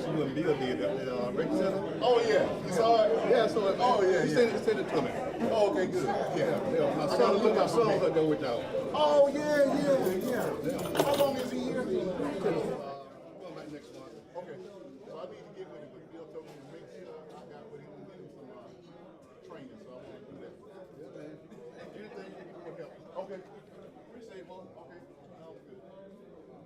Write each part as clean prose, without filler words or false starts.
picture you and Bill did at the rec center. Oh yeah, you saw it? Yeah, so he send it to me. Oh, okay, good. Yeah. My son up there with y'all. Oh yeah. How long is he here? Going back next month. Okay. So I need to get with him, but Bill told me to make sure I got with him and get him some training, so I want to do that. Anything you can help. Okay. Appreciate it, man. Okay. Sounds good.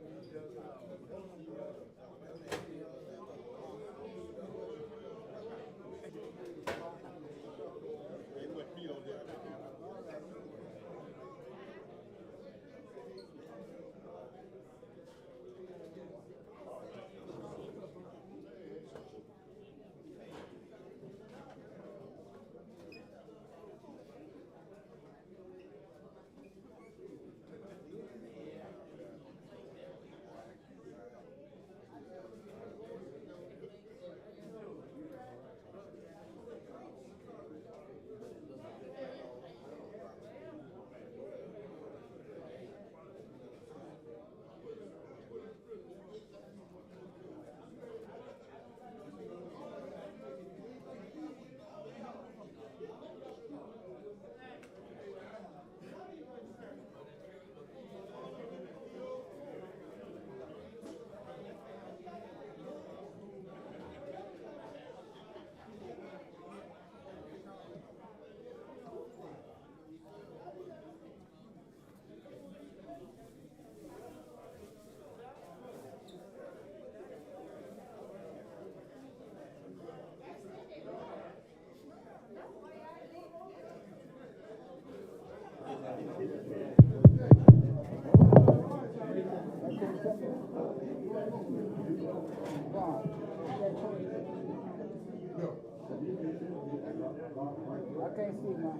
I can't see now.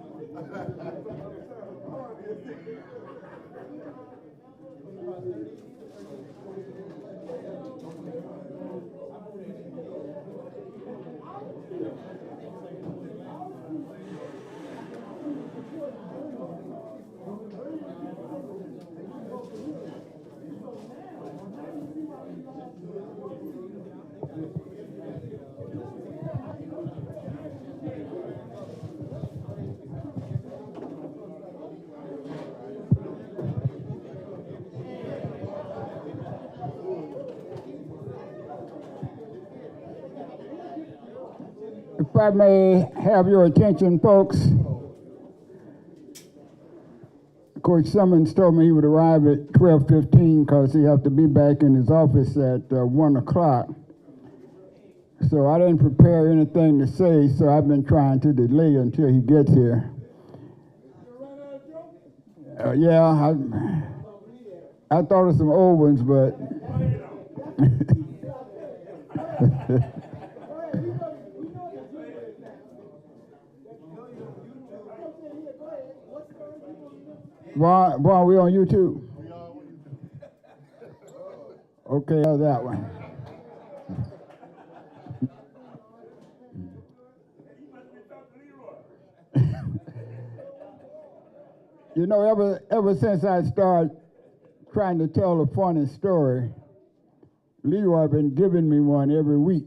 If I may have your attention, folks. Coach Simmons told me he would arrive at 12:15 because he has to be back in his office at 1 o'clock. So I didn't prepare anything to say, so I've been trying to delay until he gets here. Yeah, I thought of some old ones, but Boy, we on YouTube? Okay, that one. You know, ever since I started trying to tell a funny story, Leroy been giving me one every week.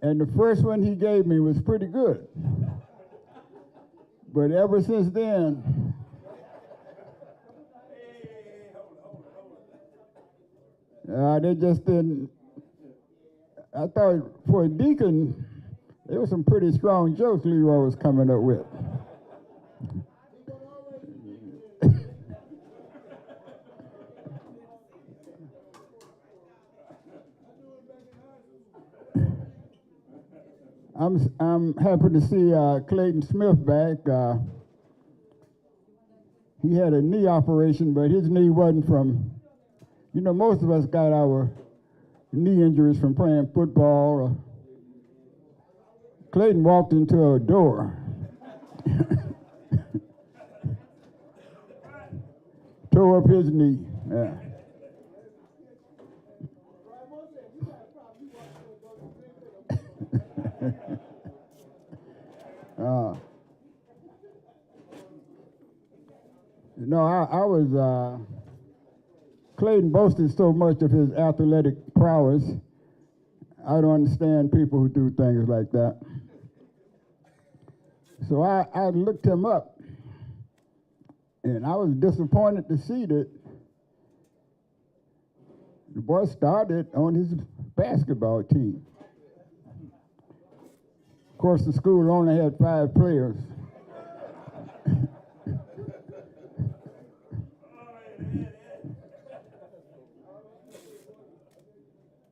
And the first one he gave me was pretty good. But ever since then, they just didn't. I thought for a deacon, there were some pretty strong jokes Leroy was coming up with. I'm happy to see Clayton Smith back. He had a knee operation, but his knee wasn't from, you know, most of us got our knee injuries from playing football. Clayton walked into a door. Tore up his knee. Yeah. I was, Clayton boasted so much of his athletic prowess I don't understand people who do things like that. So I looked him up, and I was disappointed to see that the boy started on his basketball team. Of course, the school only had 5 players.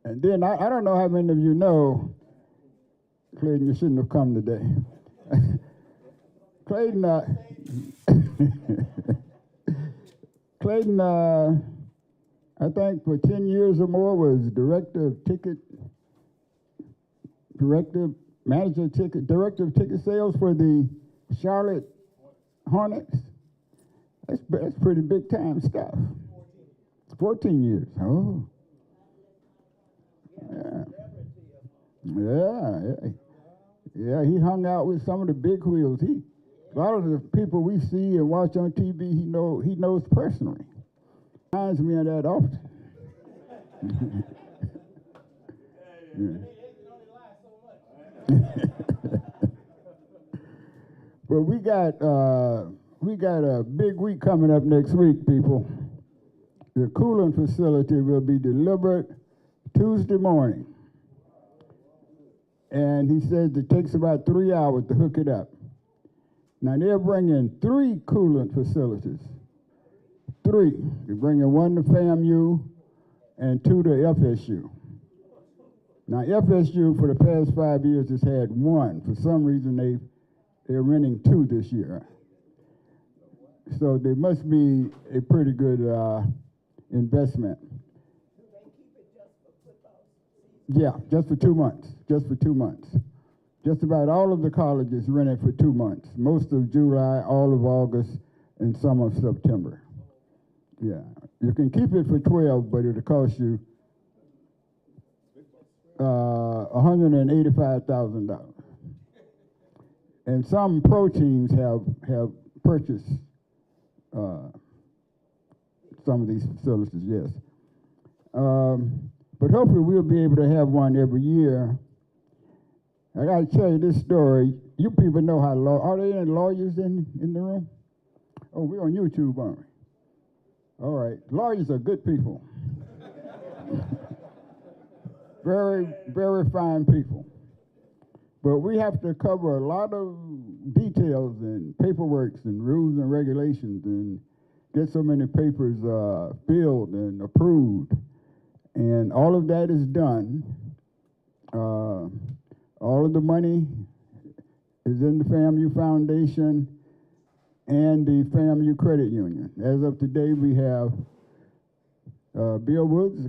And then I don't know how many of you know, Clayton, you shouldn't have come today. Clayton, Clayton, I think for 10 years or more was director of ticket sales for the Charlotte Hornets. That's pretty big time stuff. 14 years. Oh. Yeah, he hung out with some of the big wheels. A lot of the people we see and watch on TV, he knows personally. Reminds me of that often. But we got a big week coming up next week, people. The cooling facility will be delivered Tuesday morning. And he says it takes about 3 hours to hook it up. Now they're bringing 3 coolant facilities. 3. They're bringing 1 to FAMU and 2 to FSU. Now FSU for the past 5 years has had 1. For some reason they're renting 2 this year. So they must be a pretty good investment. Yeah, just for 2 months. Just for 2 months. Just about all of the colleges rented for 2 months. Most of July, all of August, and some of September. Yeah, you can keep it for 12, but it'll cost you $185,000. And some pro teams have purchased some of these facilities, yes. But hopefully we'll be able to have one every year. I got to tell you this story. You people know how are there any lawyers in the room? Oh, we're on YouTube, aren't we? All right. Lawyers are good people. Very, very fine people. But we have to cover a lot of details and paperwork and rules and regulations and get so many papers filled and approved. And all of that is done. All of the money is in the FAMU Foundation and the FAMU Credit Union. As of today, we have Bill Woods,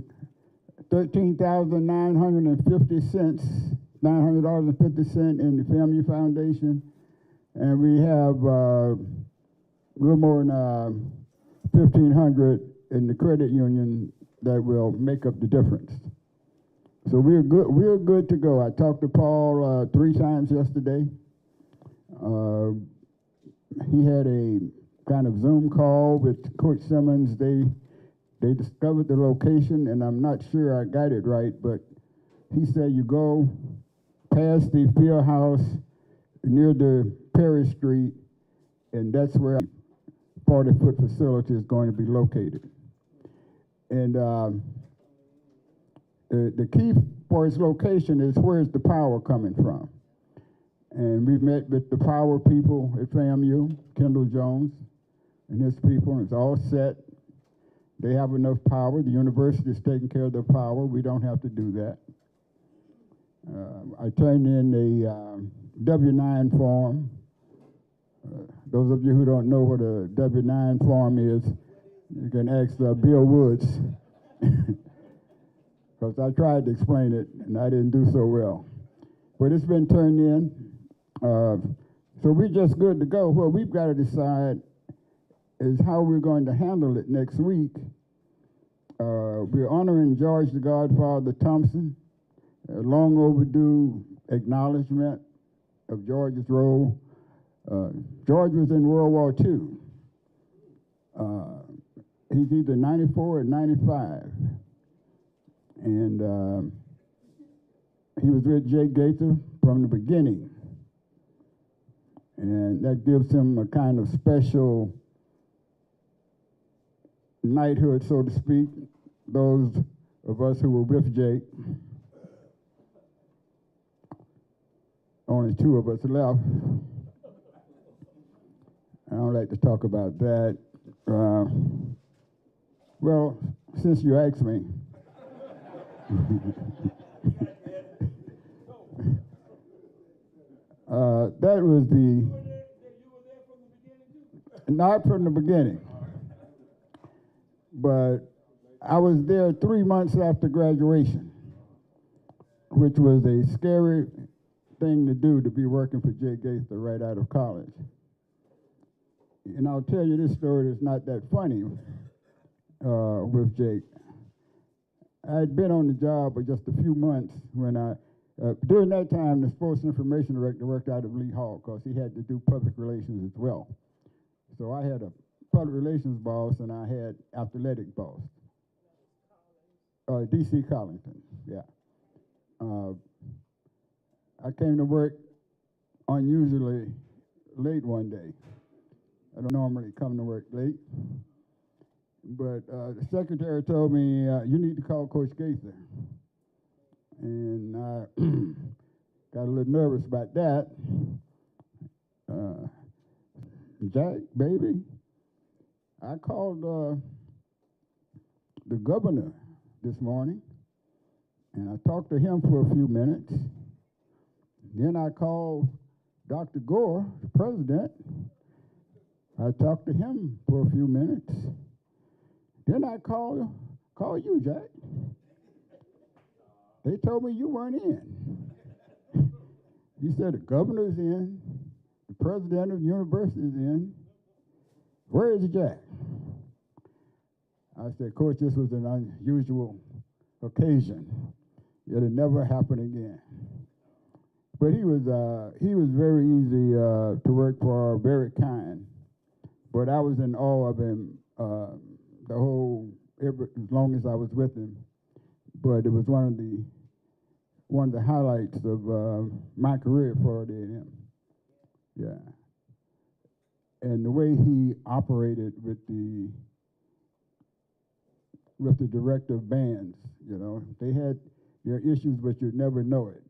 $13,950 in the FAMU Foundation, and we have a little more than $1,500 in the credit union that will make up the difference. So we're good to go. I talked to Paul 3 times yesterday. He had a kind of Zoom call with Coach Simmons. They discovered the location, and I'm not sure I got it right, but he said you go past the field house near the Perry Street, and that's where the 40-foot facility is going to be located. And the key for its location is where's the power coming from. And we've met with the power people at FAMU, Kendall Jones and his people, and it's all set. They have enough power. The university is taking care of their power. We don't have to do that. I turned in a W-9 form. Those of you who don't know what a W-9 form is, you can ask Bill Woods, because I tried to explain it, and I didn't do so well. But it's been turned in, so we're just good to go. What we've got to decide is how we're going to handle it next week. We're honoring George the Godfather Thompson, a long overdue acknowledgement of George's role. George was in World War II. He's either 94 or 95. And he was with Jake Gaither from the beginning. And that gives him a kind of special knighthood, so to speak, those of us who were with Jake. Only 2 of us left. I don't like to talk about that. Well, since you asked me. That was not from the beginning, but I was there 3 months after graduation, which was a scary thing to do, to be working for Jake Gaither right out of college. And I'll tell you this story that's not that funny with Jake. I had been on the job for just a few months when during that time, the sports information director worked out of Lee Hall because he had to do public relations as well. So I had a public relations boss and I had athletic boss. D.C. Collington, yeah. I came to work unusually late one day. I don't normally come to work late. But the secretary told me, you need to call Coach Gaither. And I got a little nervous about that. Jack, baby, I called the governor this morning, and I talked to him for a few minutes. Then I called Dr. Gore, the president. I talked to him for a few minutes. Then I called you, Jack. They told me you weren't in. You said the governor's in, the president of the university is in. Where is Jack? I said, Coach, this was an unusual occasion. It'll never happen again. But he was very easy to work for, very kind. But I was in awe of him as long as I was with him. But it was one of the highlights of my career for A&M. Yeah. And the way he operated with the director of bands, you know, they had their issues, but you'd never know it.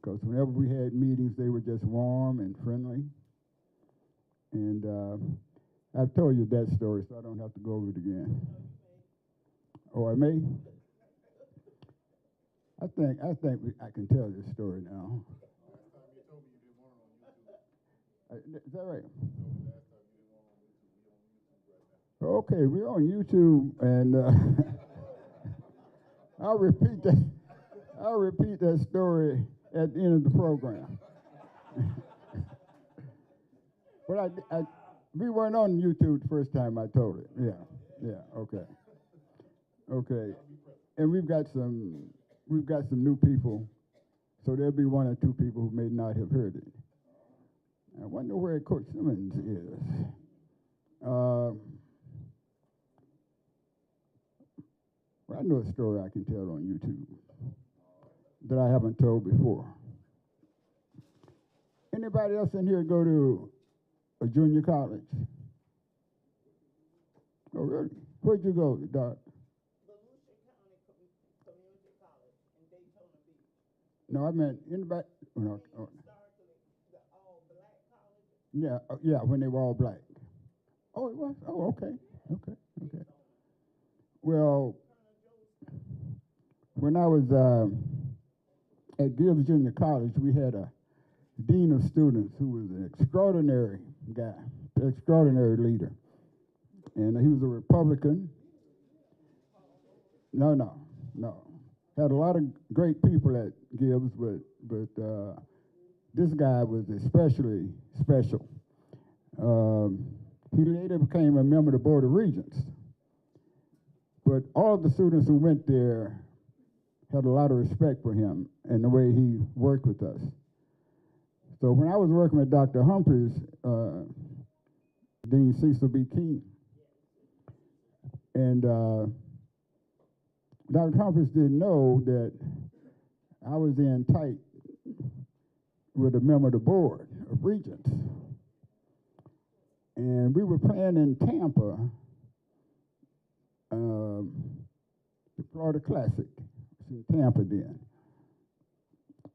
Because whenever we had meetings, they were just warm and friendly. And I've told you that story, so I don't have to go over it again. Oh, I may? I think I can tell this story now. Is that right? Okay, we're on YouTube, and I'll repeat that story at the end of the program. But we weren't on YouTube the first time I told it. Yeah, okay. And we've got some new people, so there'll be 1 or 2 people who may not have heard it. I wonder where Coach Simmons is. Well, I know a story I can tell on YouTube that I haven't told before. Anybody else in here go to a junior college? Oh, really? Where'd you go, Doc? No, I meant anybody. No. Yeah, when they were all black. Oh, it was? Oh, okay. Well, when I was at Gibbs Junior College, we had a dean of students who was an extraordinary guy, extraordinary leader. And he was a Republican. No. Had a lot of great people at Gibbs, but this guy was especially special. He later became a member of the Board of Regents. But all of the students who went there had a lot of respect for him and the way he worked with us. So when I was working with Dr. Humphreys, Dean Cecil B. King, and Dr. Humphreys didn't know that I was in tight with a member of the board of regents. And we were playing in Tampa, the Florida Classic. It was in Tampa then.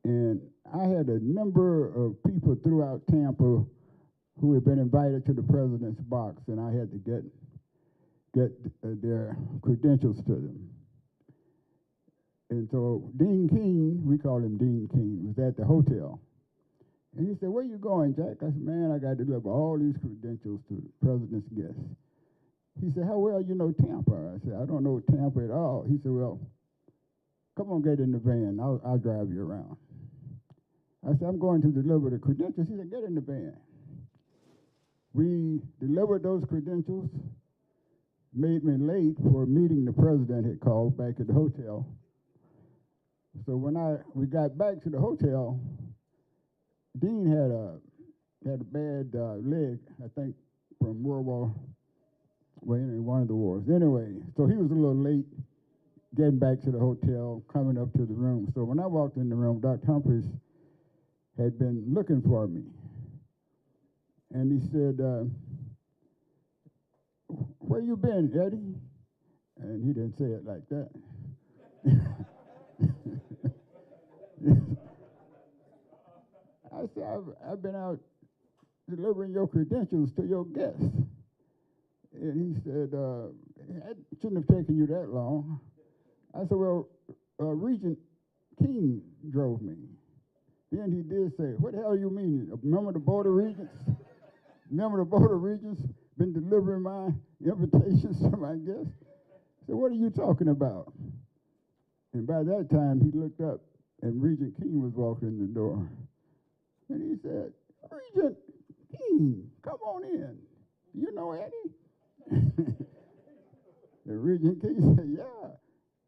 And I had a number of people throughout Tampa who had been invited to the president's box, and I had to get their credentials to them. And so Dean King, we call him Dean King, was at the hotel. And he said, "Where you going, Jack?" I said, "Man, I got to deliver all these credentials to the president's guests." He said, "How well you know Tampa?" I said, "I don't know Tampa at all." He said, "Well, come on, get in the van. I'll drive you around." I said, "I'm going to deliver the credentials." He said, "Get in the van." We delivered those credentials, made me late for a meeting the president had called back at the hotel. So when we got back to the hotel, Dean had a bad leg, I think, from one of the wars. Anyway, so he was a little late getting back to the hotel, coming up to the room. So when I walked in the room, Dr. Humphreys had been looking for me. And he said, "Where you been, Eddie?" And he didn't say it like that. I said, I've been out delivering your credentials to your guests." And he said, "It shouldn't have taken you that long." I said, "Well, Regent King drove me." Then he did say, "What the hell you mean? A member of the Board of Regents? Member of the Board of Regents been delivering my invitations to my guests?" I said, "What are you talking about?" And by that time, he looked up, and Regent King was walking in the door. And he said, "Regent King, come on in. You know Eddie?" And Regent King said,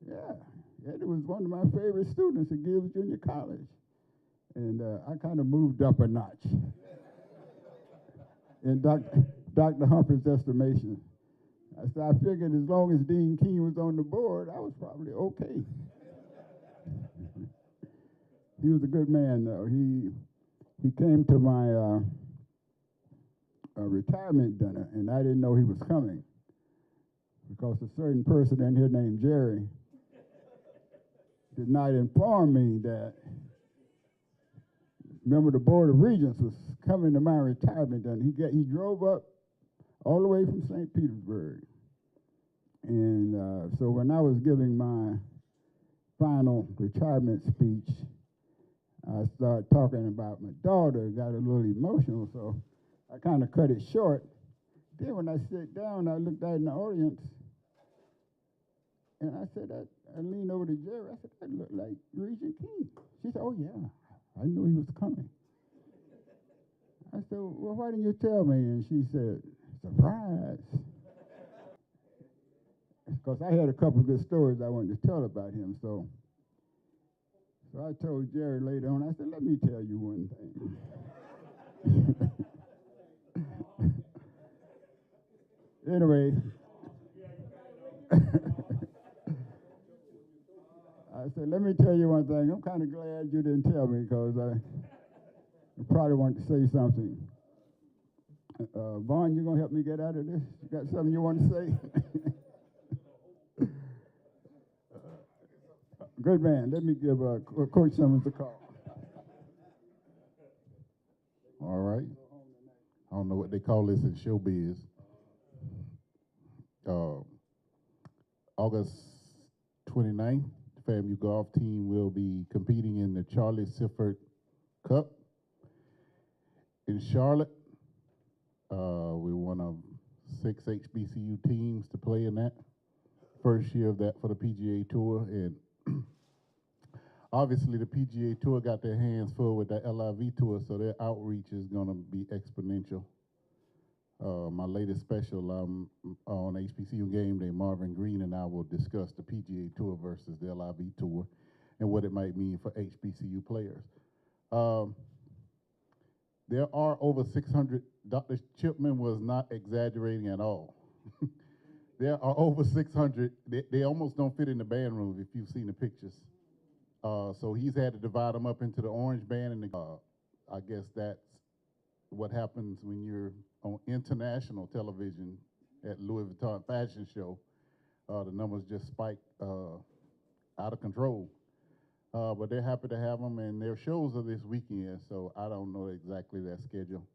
yeah. Eddie was one of my favorite students at Gibbs Junior College. And I kind of moved up a notch in Dr. Humphrey's estimation. So I figured as long as Dean King was on the board, I was probably okay. He was a good man, though. He came to my retirement dinner, and I didn't know he was coming because a certain person in here named Jerry did not inform me that member of the Board of Regents was coming to my retirement dinner. He drove up all the way from St. Petersburg. And so when I was giving my final retirement speech, I started talking about my daughter, got a little emotional, so I kind of cut it short. Then when I sat down, I looked out in the audience, and I said, I leaned over to Jerry, I said, "That looked like Regent King." She said, "Oh yeah, I knew he was coming." I said, "Well, why didn't you tell me?" And she said, "Surprise." Because I had a couple of good stories I wanted to tell about him, so I told Jerry later on, I said, "Let me tell you one thing." Anyway, I said, "Let me tell you one thing. I'm kind of glad you didn't tell me because I probably wanted to say something." Vaughn, you going to help me get out of this? You got something you want to say? Good man. Let me give Coach Simmons a call. All right. I don't know what they call this in showbiz. August 29th, the FAMU golf team will be competing in the Charlie Sifford Cup in Charlotte. We're one of 6 HBCU teams to play in that. First year of that for the PGA Tour, and obviously the PGA Tour got their hands full with the LIV Tour, so their outreach is going to be exponential. My latest special on HBCU Game Day, Marvin Green and I will discuss the PGA Tour versus the LIV Tour and what it might mean for HBCU players. There are over 600, Dr. Chipman was not exaggerating at all. There are over 600, they almost don't fit in the band room if you've seen the pictures. So he's had to divide them up into the orange band and I guess that's what happens when you're on international television at Louis Vuitton Fashion Show. The numbers just spike out of control. But they're happy to have them, and their shows are this weekend, so I don't know exactly their schedule.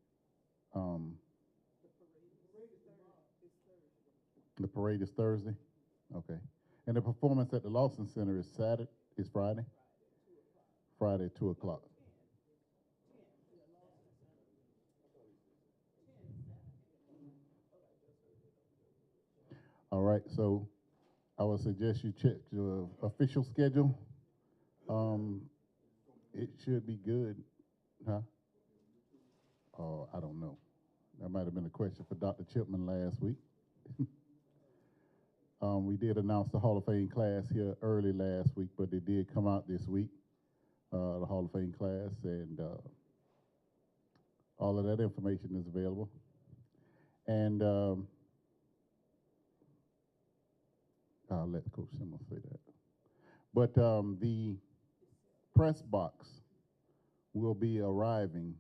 The parade is Thursday? Okay. And the performance at the Lawson Center is Friday? Friday, 2 o'clock. All right, so I would suggest you check your official schedule. It should be good, huh? Oh, I don't know. That might have been a question for Dr. Chipman last week. We did announce the Hall of Fame class here early last week, but they did come out this week, the Hall of Fame class, and all of that information is available. And I'll let Coach Simmons say that. But the press box will be arriving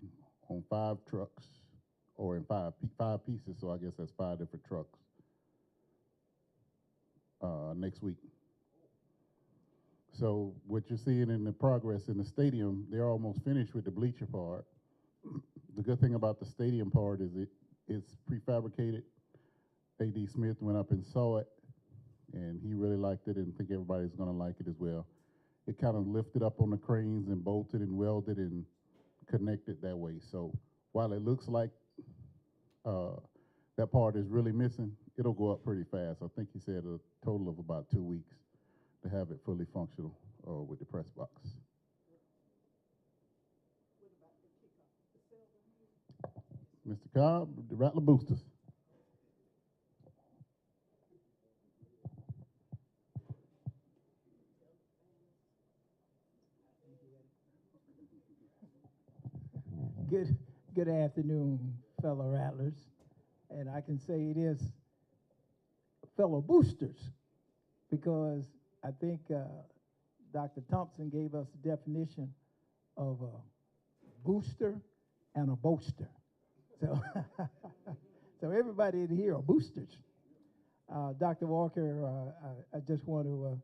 on 5 trucks, or in five pieces, so I guess that's 5 different trucks next week. So what you're seeing in the progress in the stadium, they're almost finished with the bleacher part. The good thing about the stadium part is it's prefabricated. A.D. Smith went up and saw it, and he really liked it, and I think everybody's gonna like it as well. It kind of lifted up on the cranes and bolted and welded and connected that way. So while it looks like that part is really missing, it'll go up pretty fast. I think he said a total of about 2 weeks to have it fully functional with the press box. Mr. Cobb, the Rattler Boosters. Good afternoon, fellow Rattlers. And I can say it is fellow boosters, because I think Dr. Thompson gave us the definition of a booster and a boaster. So, so everybody in here are boosters. Dr. Walker, I just want to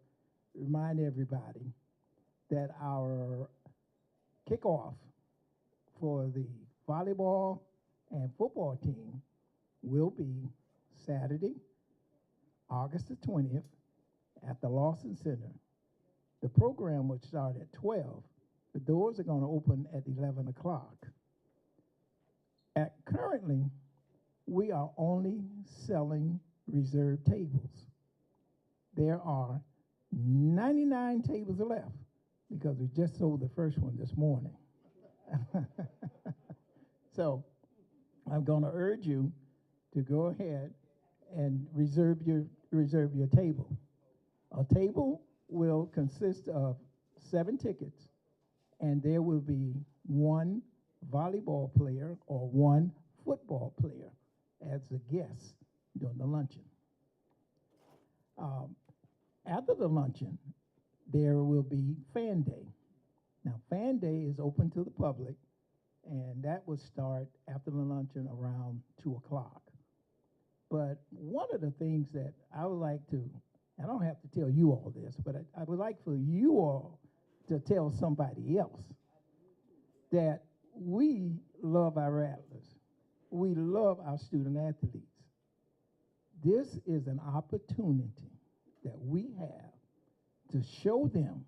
remind everybody that our kickoff for the volleyball and football team will be Saturday, August the 20th at the Lawson Center. The program will start at 12. The doors are going to open at 11 o'clock. Currently, we are only selling reserved tables. There are 99 tables left because we just sold the first one this morning. So I'm going to urge you to go ahead and reserve your table. A table will consist of 7 tickets, and there will be 1 volleyball player or 1 football player as a guest during the luncheon. After the luncheon, there will be Fan Day. Now, Fan Day is open to the public, and that will start after the luncheon around 2 o'clock. But one of the things that I would like to, I don't have to tell you all this, but I would like for you all to tell somebody else that we love our Rattlers. We love our student athletes. This is an opportunity that we have to show them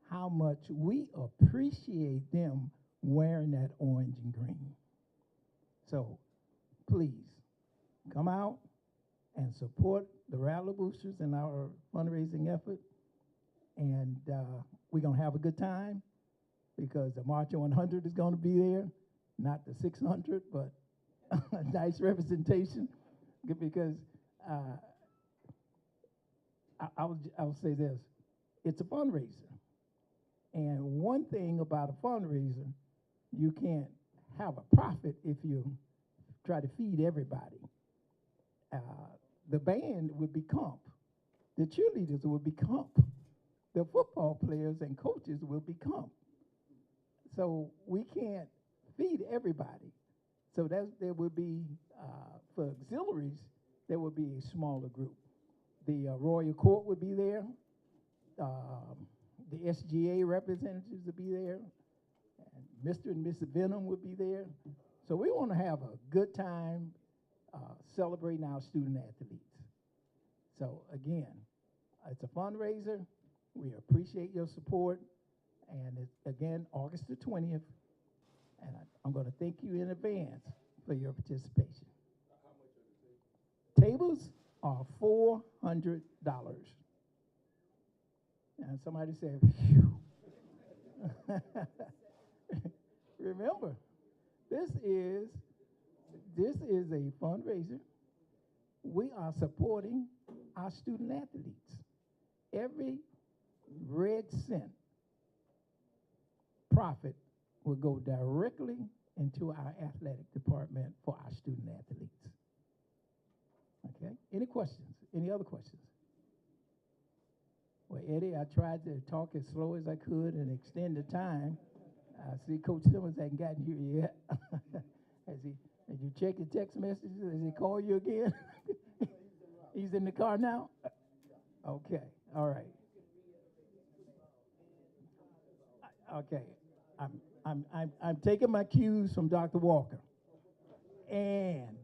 how much we appreciate them wearing that orange and green. So please come out and support the Rattler Boosters in our fundraising effort. And we're going to have a good time because the March 100 is going to be there, not the 600, but a nice representation. Because I'll say this, it's a fundraiser. And one thing about a fundraiser, you can't have a profit if you try to feed everybody. The band would be comp. The cheerleaders would be comp. the football players and coaches will become. So we can't feed everybody. So there will be, for auxiliaries, there will be a smaller group. The Royal Court would be there. The SGA representatives would be there. And Mr. and Mrs. Venom would be there. So we want to have a good time celebrating our student athletes. So again, it's a fundraiser. We appreciate your support. And it's, again, August the 20th. And I'm going to thank you in advance for your participation. Tables are $400. And somebody said, phew. Remember, this is a fundraiser. We are supporting our student athletes. Every red cent profit will go directly into our athletic department for our student athletes. Okay, any questions? Any other questions? Well, Eddie, I tried to talk as slow as I could and extend the time. I see Coach Simmons hasn't gotten here yet. Did you check your text messages? Has he called you again? He's in the car now? Okay, all right. Okay, I'm taking my cues from Dr. Walker. And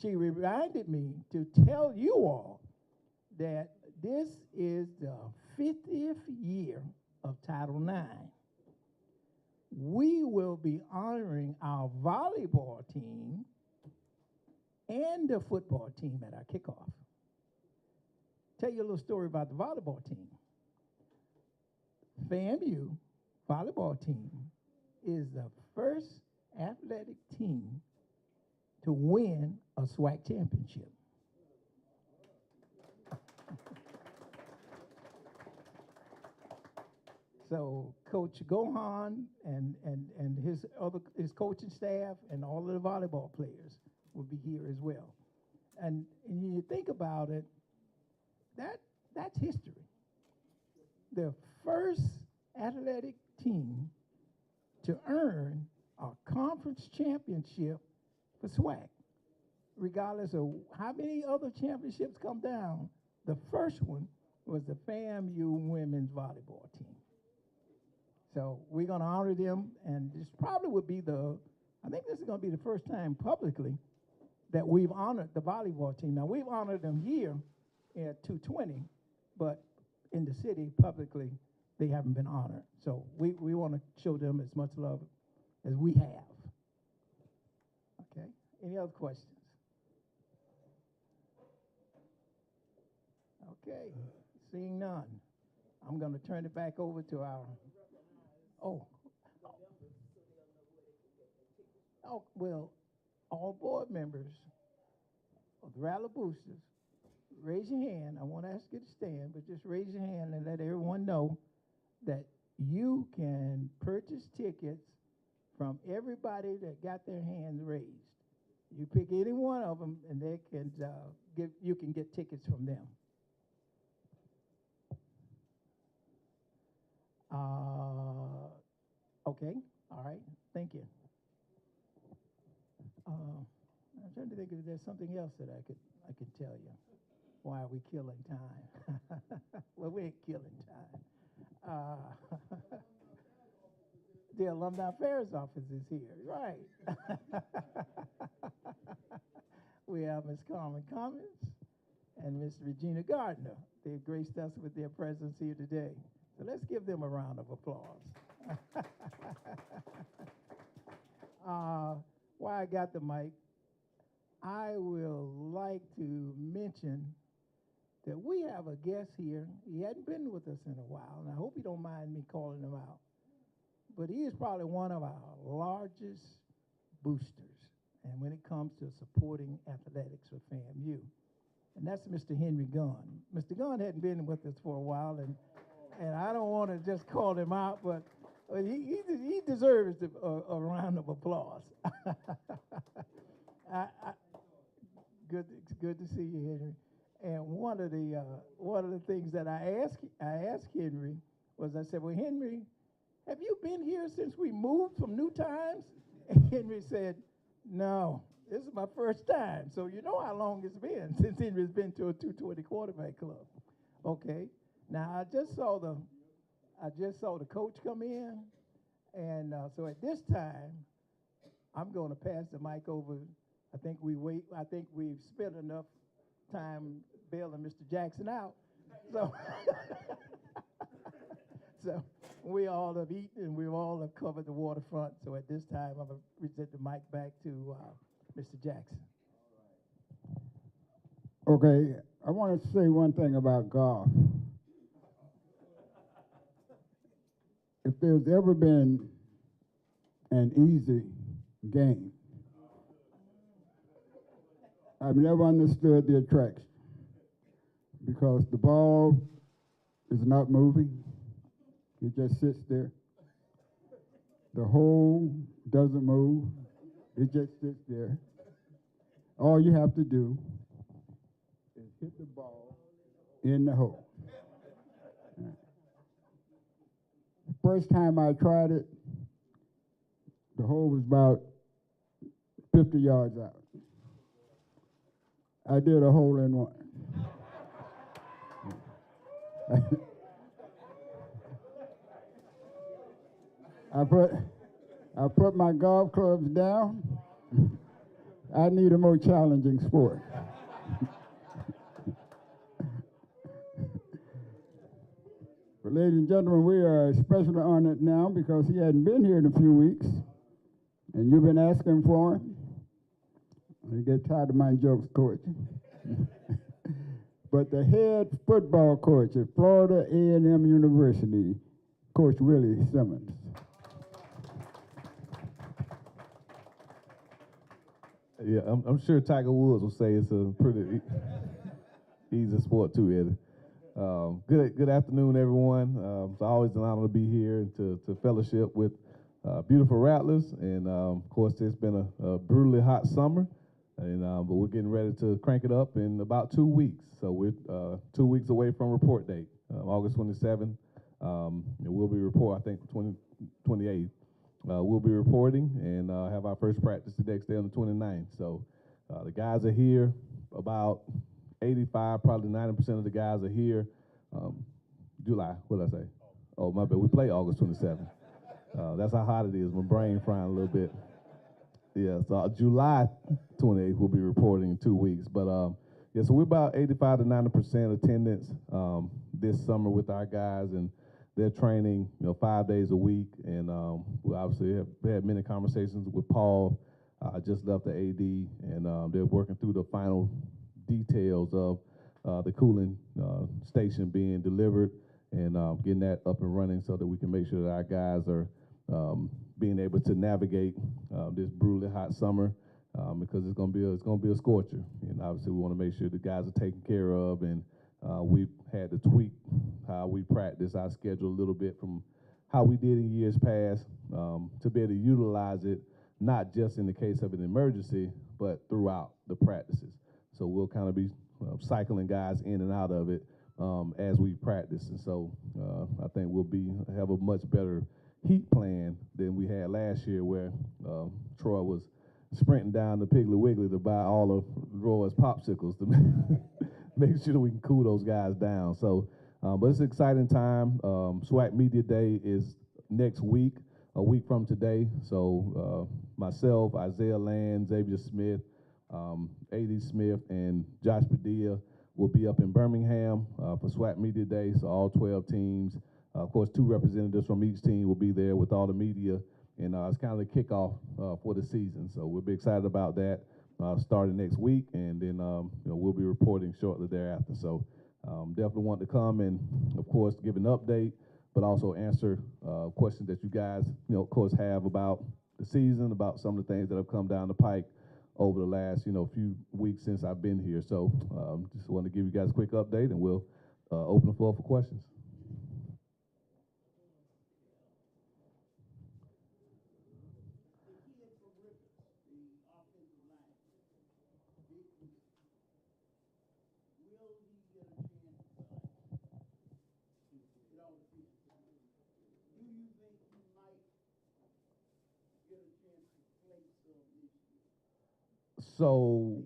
she reminded me to tell you all that this is the 50th year of Title IX. We will be honoring our volleyball team and the football team at our kickoff. Tell you a little story about the volleyball team. FAMU volleyball team is the first athletic team to win a SWAC championship. So Coach Gohan and his coaching staff and all of the volleyball players will be here as well. And you think about it, that's history. The first athletic team to earn a conference championship for SWAC, regardless of how many other championships come down. The first one was the FAMU women's volleyball team. So we're going to honor them, and this probably would be I think this is going to be the first time publicly that we've honored the volleyball team. Now, we've honored them here at 220, but in the city publicly, they haven't been honored. So we want to show them as much love as we have. Okay, any other questions? Okay, seeing none, I'm going to turn it back over to our, well, all board members of the Rattler Boosters, raise your hand. I won't ask you to stand, but just raise your hand and let everyone know that you can purchase tickets from everybody that got their hands raised. You pick any one of them, and they can you can get tickets from them. Okay, all right, thank you. I'm trying to think if there's something else that I could tell you. Why are we killing time? Well, we ain't killing time. The Alumni Affairs Office is here, right? We have Ms. Carmen Cummins and Ms. Regina Gardner. They've graced us with their presence here today. So let's give them a round of applause. While I got the mic, I will like to mention that we have a guest here. He hadn't been with us in a while, and I hope you don't mind me calling him out. But he is probably one of our largest boosters, and when it comes to supporting athletics for FAMU. And that's Mr. Henry Gunn. Mr. Gunn hadn't been with us for a while, and I don't want to just call him out, but he deserves a round of applause. It's good to see you, Henry. And one of the things that I asked Henry was I said, well, Henry, have you been here since we moved from New Times? And Henry said, no, this is my first time. So you know how long it's been since Henry's been to a 220 quarterback club. Okay. Now I just saw the coach come in, and so at this time, I'm going to pass the mic over. I think we've spent enough time bailing Mr. Jackson out. So, so we all have eaten and we all have covered the waterfront. So at this time, I'm going to present the mic back to Mr. Jackson. Okay, I want to say one thing about golf. If there's ever been an easy game, I've never understood the attraction, because the ball is not moving. It just sits there. The hole doesn't move. It just sits there. All you have to do is hit the ball in the hole. The first time I tried it, the hole was about 50 yards out. I did a hole in one. I put my golf clubs down. I need a more challenging sport. But ladies and gentlemen, we are especially honored now because he hadn't been here in a few weeks, and you've been asking for him. You get tired of my jokes, Coach. But the head football coach at Florida A&M University, Coach Willie Simmons. Yeah, I'm sure Tiger Woods will say it's a pretty easy sport too, Eddie. Good afternoon, everyone. It's always an honor to be here and to fellowship with beautiful Rattlers. And of course, it's been a brutally hot summer, and but we're getting ready to crank it up in about 2 weeks. So we're 2 weeks away from report date, August 27th. And we'll be I think 28th. We'll be reporting and have our first practice the next day on the 29th. So the guys are here. About 85, probably 90% of the guys are here. July, what did I say? Oh, my bad. We play August 27th. That's how hot it is. My brain frying a little bit. Yeah, so July 28th, we'll be reporting in 2 weeks. But yeah, so we're about 85 to 90% attendance this summer with our guys, and they're training, 5 days a week. And we obviously have had many conversations with Paul. I just left the AD, and they're working through the final details of the cooling station being delivered and getting that up and running so that we can make sure that our guys are being able to navigate this brutally hot summer because it's gonna be a scorcher. And obviously we want to make sure the guys are taken care of, and we've had to tweak how we practice our schedule a little bit from how we did in years past to be able to utilize it, not just in the case of an emergency, but throughout the practices. So we'll kind of be cycling guys in and out of it as we practice. And so I think we'll have a much better heat plan than we had last year, where Troy was sprinting down the Piggly Wiggly to buy all of Roy's popsicles to make sure that we can cool those guys down. So, but it's an exciting time. SWAC Media Day is next week, a week from today. So myself, Isaiah Land, Xavier Smith, A.D. Smith, and Josh Padilla will be up in Birmingham for SWAC Media Day. So all 12 teams, of course, 2 representatives from each team will be there with all the media. And it's kind of the kickoff for the season. So we'll be excited about that starting next week. And then we'll be reporting shortly thereafter. So definitely want to come and, of course, give an update, but also answer questions that you guys, of course, have about the season, about some of the things that have come down the pike over the last, few weeks since I've been here. So just want to give you guys a quick update, and we'll open the floor for questions. So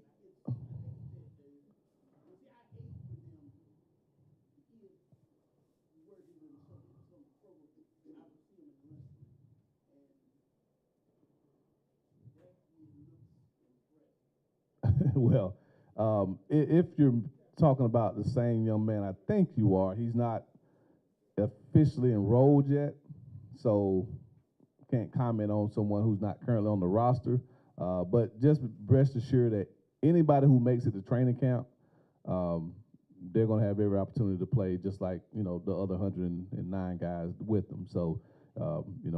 well, if you're talking about the same young man, I think you are. He's not officially enrolled yet, so can't comment on someone who's not currently on the roster. But just rest assured that anybody who makes it to training camp, they're going to have every opportunity to play, just like the other 109 guys with them. So,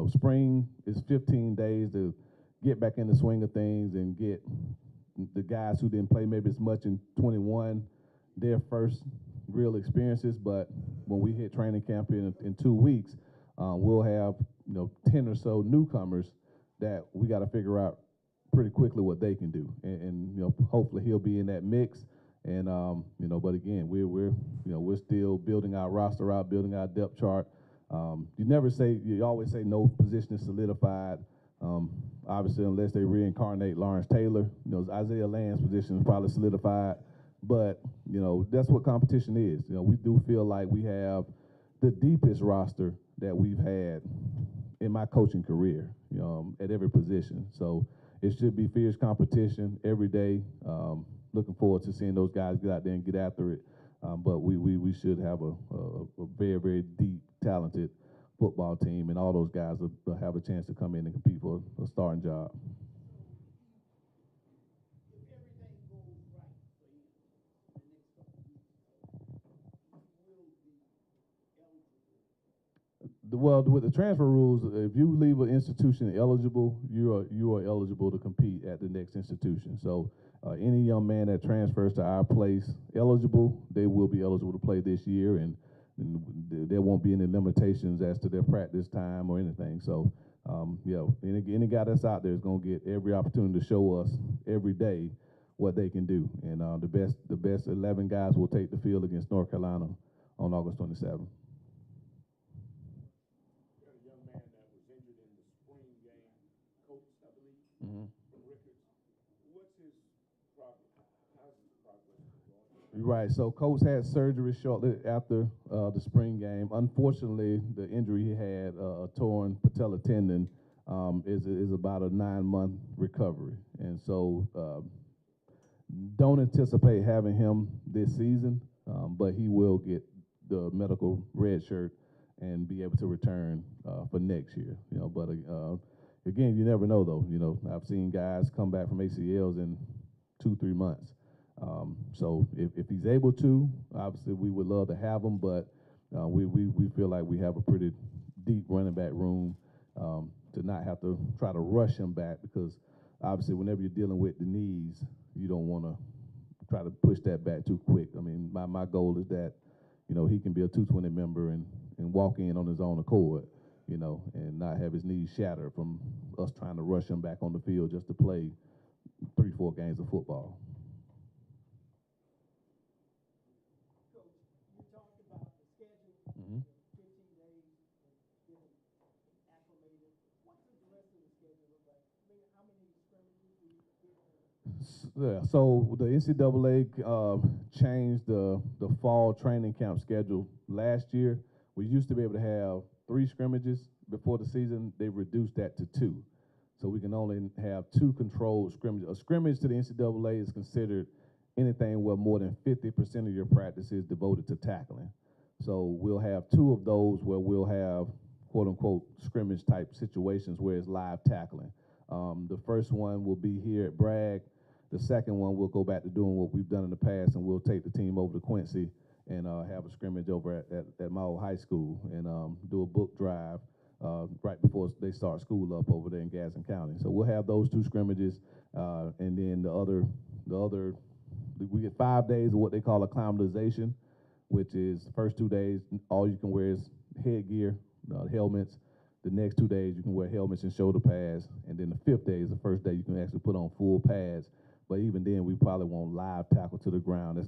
spring is 15 days to get back in the swing of things and get the guys who didn't play maybe as much in 21 their first real experiences. But when we hit training camp in 2 weeks, we'll have 10 or so newcomers that we got to figure out pretty quickly what they can do, and hopefully he'll be in that mix. And but again, we're still building our roster out, building our depth chart. You always say no position is solidified. Obviously, unless they reincarnate Lawrence Taylor, Isaiah Land's position is probably solidified. But that's what competition is. We do feel like we have the deepest roster that we've had in my coaching career, at every position. So it should be fierce competition every day. Looking forward to seeing those guys get out there and get after it. But we should have a very, very deep, talented football team, and all those guys will have a chance to come in and compete for a starting job. Well, with the transfer rules, if you leave an institution eligible, you are eligible to compete at the next institution. So any young man that transfers to our place eligible, they will be eligible to play this year, and there won't be any limitations as to their practice time or anything. So, any guy that's out there is going to get every opportunity to show us every day what they can do. And the best 11 guys will take the field against North Carolina on August 27th. Right, so Coach had surgery shortly after the spring game. Unfortunately, the injury he had, a torn patella tendon, is about a 9-month recovery. And so don't anticipate having him this season, but he will get the medical red shirt and be able to return for next year. But again, you never know, though. I've seen guys come back from ACLs in 2-3 months. So if he's able to, obviously we would love to have him, but we feel like we have a pretty deep running back room to not have to try to rush him back, because obviously whenever you're dealing with the knees, you don't want to try to push that back too quick. I mean, my goal is that he can be a 220 member and walk in on his own accord, and not have his knees shattered from us trying to rush him back on the field just to play 3-4 games of football. Yeah, so the NCAA changed the fall training camp schedule last year. We used to be able to have 3 scrimmages before the season. They reduced that to 2. So we can only have 2 controlled scrimmages. A scrimmage to the NCAA is considered anything where more than 50% of your practice is devoted to tackling. So we'll have 2 of those where we'll have quote-unquote scrimmage type situations where it's live tackling. The first one will be here at Bragg. The second one, we'll go back to doing what we've done in the past, and we'll take the team over to Quincy and have a scrimmage over at my old high school and do a book drive right before they start school up over there in Gadsden County. So we'll have those 2 scrimmages, and then the other, we get 5 days of what they call acclimatization, which is the first 2 days, all you can wear is headgear, helmets. The next 2 days, you can wear helmets and shoulder pads, and then the 5th day is the first day you can actually put on full pads. But even then, we probably won't live tackle to the ground.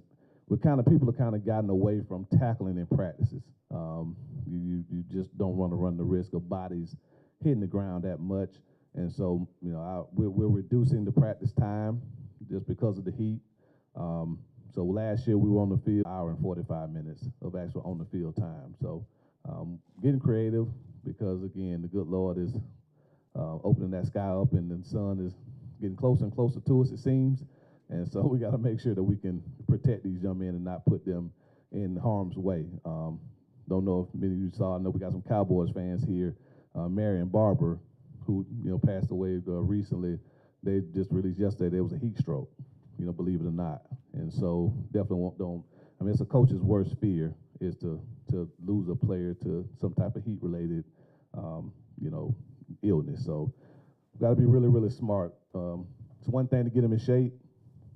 People have kind of gotten away from tackling in practices. You just don't want to run the risk of bodies hitting the ground that much. And so, we're reducing the practice time just because of the heat. So last year we were on the field hour and 45 minutes of actual on the field time. So getting creative because, again, the good Lord is opening that sky up, and the sun is getting closer and closer to us, it seems. And so we got to make sure that we can protect these young men and not put them in harm's way. Don't know if many of you saw, I know we got some Cowboys fans here. Marion Barber, who passed away recently, they just released yesterday there was a heat stroke, believe it or not. And so definitely it's a coach's worst fear is to lose a player to some type of heat-related, illness. So we've got to be really, really smart. It's one thing to get them in shape,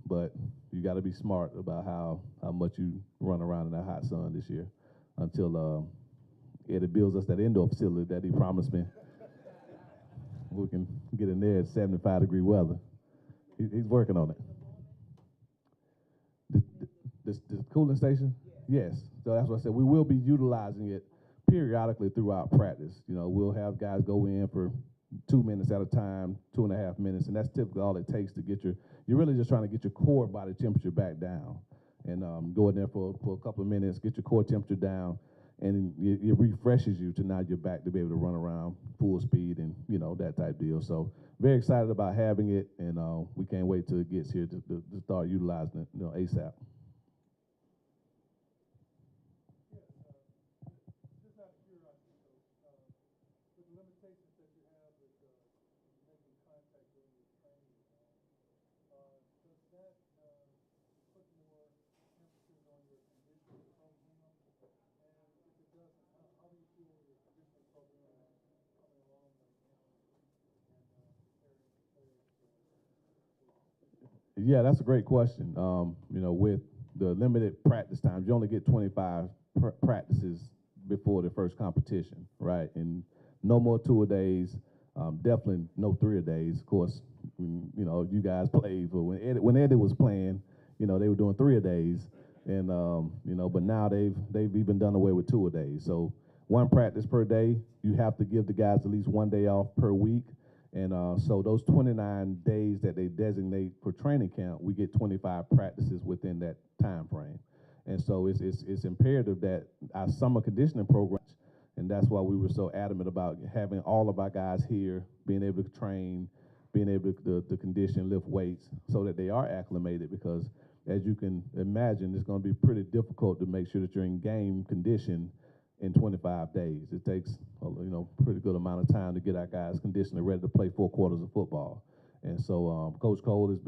but you got to be smart about how much you run around in that hot sun this year until Eddie builds us that indoor facility that he promised me. We can get in there at 75-degree weather. He's working on it. The cooling station? Yes. So that's what I said. We will be utilizing it periodically throughout practice. We'll have guys go in for 2 minutes at a time, 2.5 minutes, and that's typically all it takes to get you're really just trying to get your core body temperature back down. And go in there for a couple of minutes, get your core temperature down, and it refreshes you to now you're back to be able to run around full speed and, that type deal. So very excited about having it, and we can't wait till it gets here to start utilizing it, ASAP. Yeah, that's a great question. With the limited practice times, you only get 25 practices before the first competition, right? And no more two-a-days, definitely no three-a-days. Of course, you guys played, but when Eddie was playing, they were doing three-a-days, and but now they've even done away with two-a-days. So one practice per day. You have to give the guys at least 1 day off per week. And so those 29 days that they designate for training camp, we get 25 practices within that time frame. And so it's imperative that our summer conditioning programs, and that's why we were so adamant about having all of our guys here, being able to train, being able to condition, lift weights, so that they are acclimated, because as you can imagine, it's going to be pretty difficult to make sure that you're in game condition in 25 days. It takes pretty good amount of time to get our guys conditioned and ready to play 4 quarters of football. And so Coach Cole has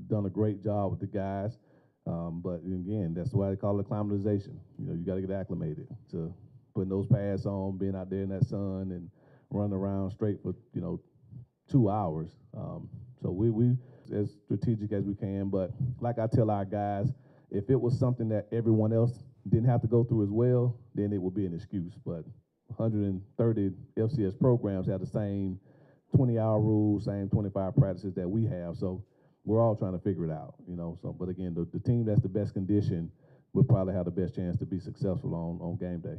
done a great job with the guys. But again, that's why they call it acclimatization. You got to get acclimated to putting those pads on, being out there in that sun and running around straight for 2 hours. So we as strategic as we can. But like I tell our guys, if it was something that everyone else didn't have to go through as well, then it would be an excuse. But 130 FCS programs have the same 20-hour rules, same 25 practices that we have. So we're all trying to figure it out, So, but again, the team that's the best condition will probably have the best chance to be successful on game day.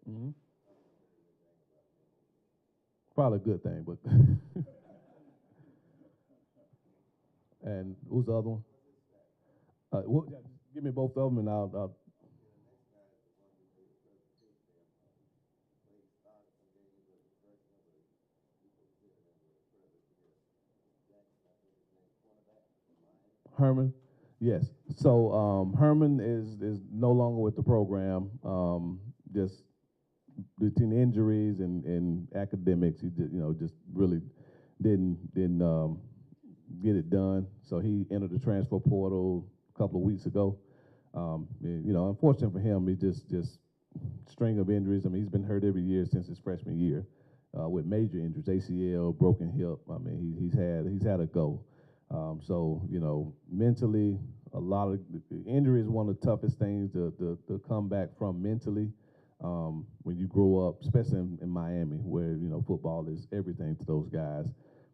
Mm-hmm. Probably a good thing, but and who's the other one? Give me both of them, and I'll. Herman, yes. So Herman is no longer with the program. Just between injuries and academics, he just really didn't get it done. So he entered the transfer portal a couple of weeks ago. Unfortunate for him, he just string of injuries. I mean, he's been hurt every year since his freshman year with major injuries, ACL, broken hip. I mean, he's had a go. So mentally, a lot of injury is one of the toughest things to come back from mentally. When you grow up, especially in Miami, where football is everything to those guys.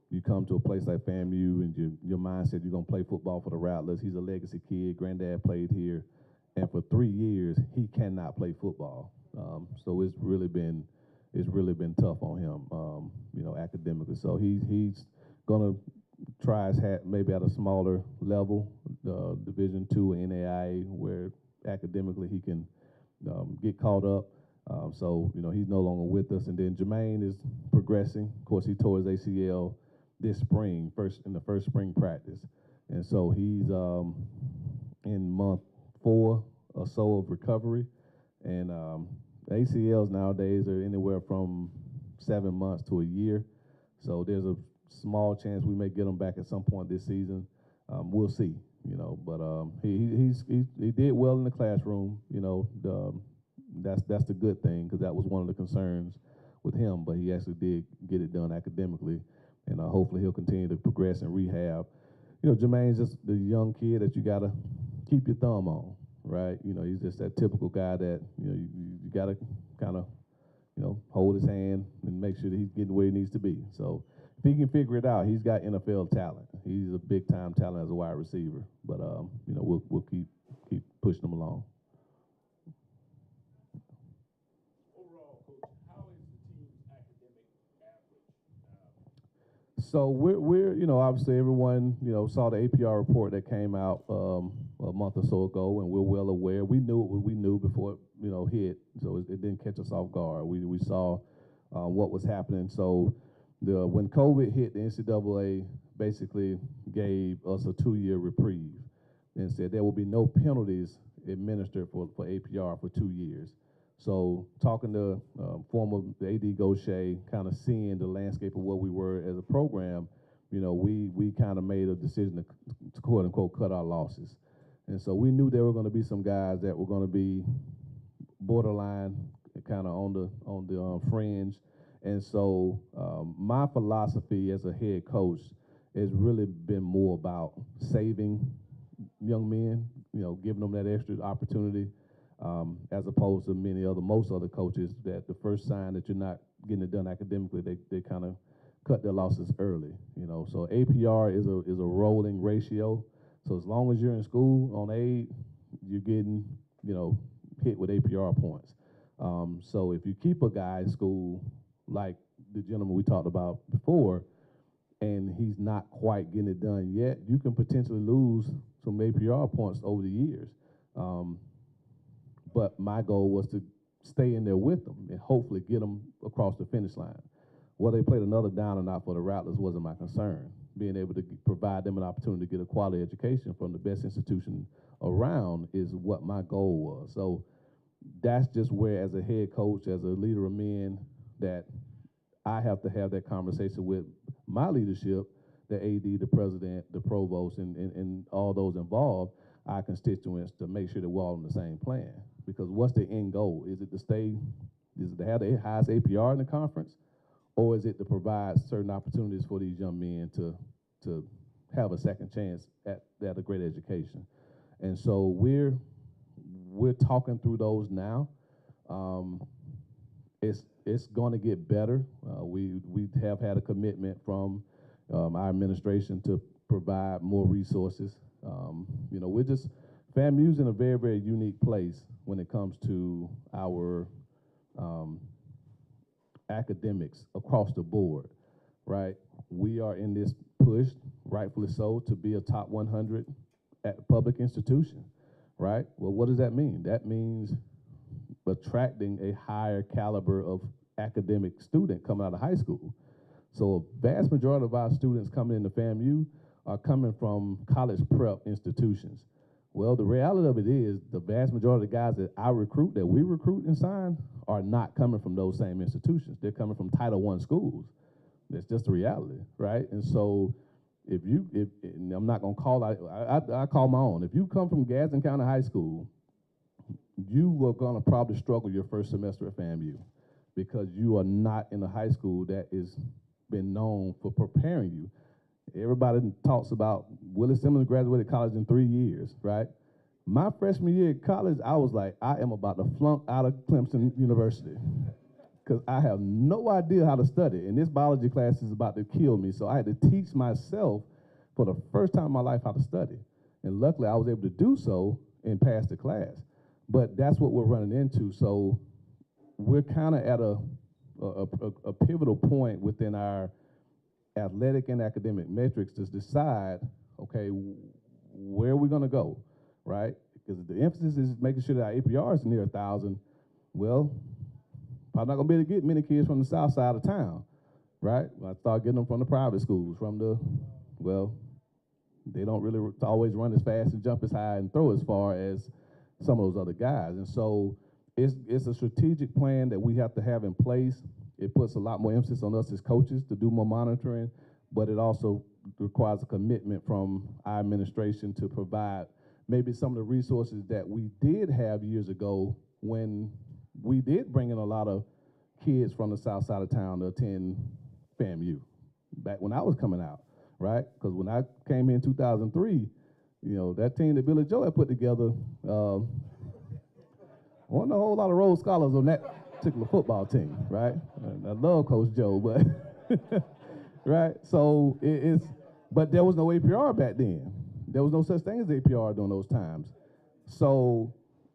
You come to a place like FAMU, and your mindset you're gonna play football for the Rattlers. He's a legacy kid. Granddad played here, and for 3 years he cannot play football. So it's really been tough on him, you know, academically. So he's gonna try his hat maybe at a smaller level, Division II NAIA, where academically he can get caught up. So, you know, he's no longer with us. And then Jermaine is progressing. Of course, he tore his ACL this spring, in the first spring practice. And so he's in month 4 or so of recovery. And ACLs nowadays are anywhere from 7 months to a year. So there's a small chance we may get him back at some point this season. We'll see, you know. But he did well in the classroom, you know. That's the good thing, because that was one of the concerns with him. But he actually did get it done academically, and hopefully he'll continue to progress and rehab. You know, Jermaine's just the young kid that you gotta keep your thumb on, right? You know, he's just that typical guy that, you know, you gotta kind of, you know, hold his hand and make sure that he's getting where he needs to be. So if he can figure it out, he's got NFL talent. He's a big time talent as a wide receiver. But you know, we'll keep pushing him along. Overall, Coach, how is the team's academic average? So we're you know, obviously everyone, you know, saw the APR report that came out a month or so ago, and we're well aware. We knew what we knew before it, you know, hit, so it didn't catch us off guard. We saw what was happening. So when COVID hit, the NCAA basically gave us a 2-year reprieve and said there will be no penalties administered for APR for 2 years. So talking to former AD Gaucher, kind of seeing the landscape of what we were as a program, you know, we kind of made a decision to quote unquote cut our losses. And so we knew there were going to be some guys that were going to be borderline, kind of on the fringe. And so my philosophy as a head coach has really been more about saving young men, you know, giving them that extra opportunity, as opposed to most other coaches that the first sign that you're not getting it done academically, they kind of cut their losses early, you know. So APR is a rolling ratio. So as long as you're in school on aid, you're getting, you know, hit with APR points. So if you keep a guy in school, like the gentleman we talked about before, and he's not quite getting it done yet, you can potentially lose some APR points over the years. But my goal was to stay in there with them and hopefully get them across the finish line. Whether they played another down or not for the Rattlers wasn't my concern. Being able to provide them an opportunity to get a quality education from the best institution around is what my goal was. So that's just where, as a head coach, as a leader of men, that I have to have that conversation with my leadership, the AD, the president, the provost, and all those involved, our constituents, to make sure that we're all on the same plan. Because what's the end goal? Is it to have the highest APR in the conference, or is it to provide certain opportunities for these young men to have a second chance at a great education? And so we're talking through those now. It's going to get better. We have had a commitment from our administration to provide more resources. You know, FAMU's in a very, very unique place when it comes to our academics across the board, right? We are in this push, rightfully so, to be a top 100 public institution, right? Well, what does that mean? That means attracting a higher caliber of academic student coming out of high school. So a vast majority of our students coming into FAMU are coming from college prep institutions. Well, the reality of it is the vast majority of the guys that we recruit and sign are not coming from those same institutions. They're coming from Title I schools. That's just the reality, right? And so and I'm not gonna call out, I call my own. If you come from Gadsden County High School, you are gonna probably struggle your first semester at FAMU because you are not in a high school that is been known for preparing you. Everybody talks about Willie Simmons graduated college in 3 years, right? My freshman year at college, I was like, I am about to flunk out of Clemson University because I have no idea how to study, and this biology class is about to kill me. So I had to teach myself for the first time in my life how to study. And luckily, I was able to do so and pass the class. But that's what we're running into. So we're kind of at a pivotal point within our athletic and academic metrics to decide, okay, where are we going to go, right? Because the emphasis is making sure that our APR is near 1,000. Well, probably not going to be able to get many kids from the south side of town, right? I start getting them from the private schools, well, they don't really always run as fast and jump as high and throw as far as some of those other guys. And so it's a strategic plan that we have to have in place. It puts a lot more emphasis on us as coaches to do more monitoring, but it also requires a commitment from our administration to provide maybe some of the resources that we did have years ago when we did bring in a lot of kids from the south side of town to attend FAMU, back when I was coming out, right? Because when I came in 2003, that team that Billy Joe had put together, wasn't a whole lot of Rhodes Scholars on that particular football team, right? And I love Coach Joe, but right? So but there was no APR back then. There was no such thing as APR during those times. So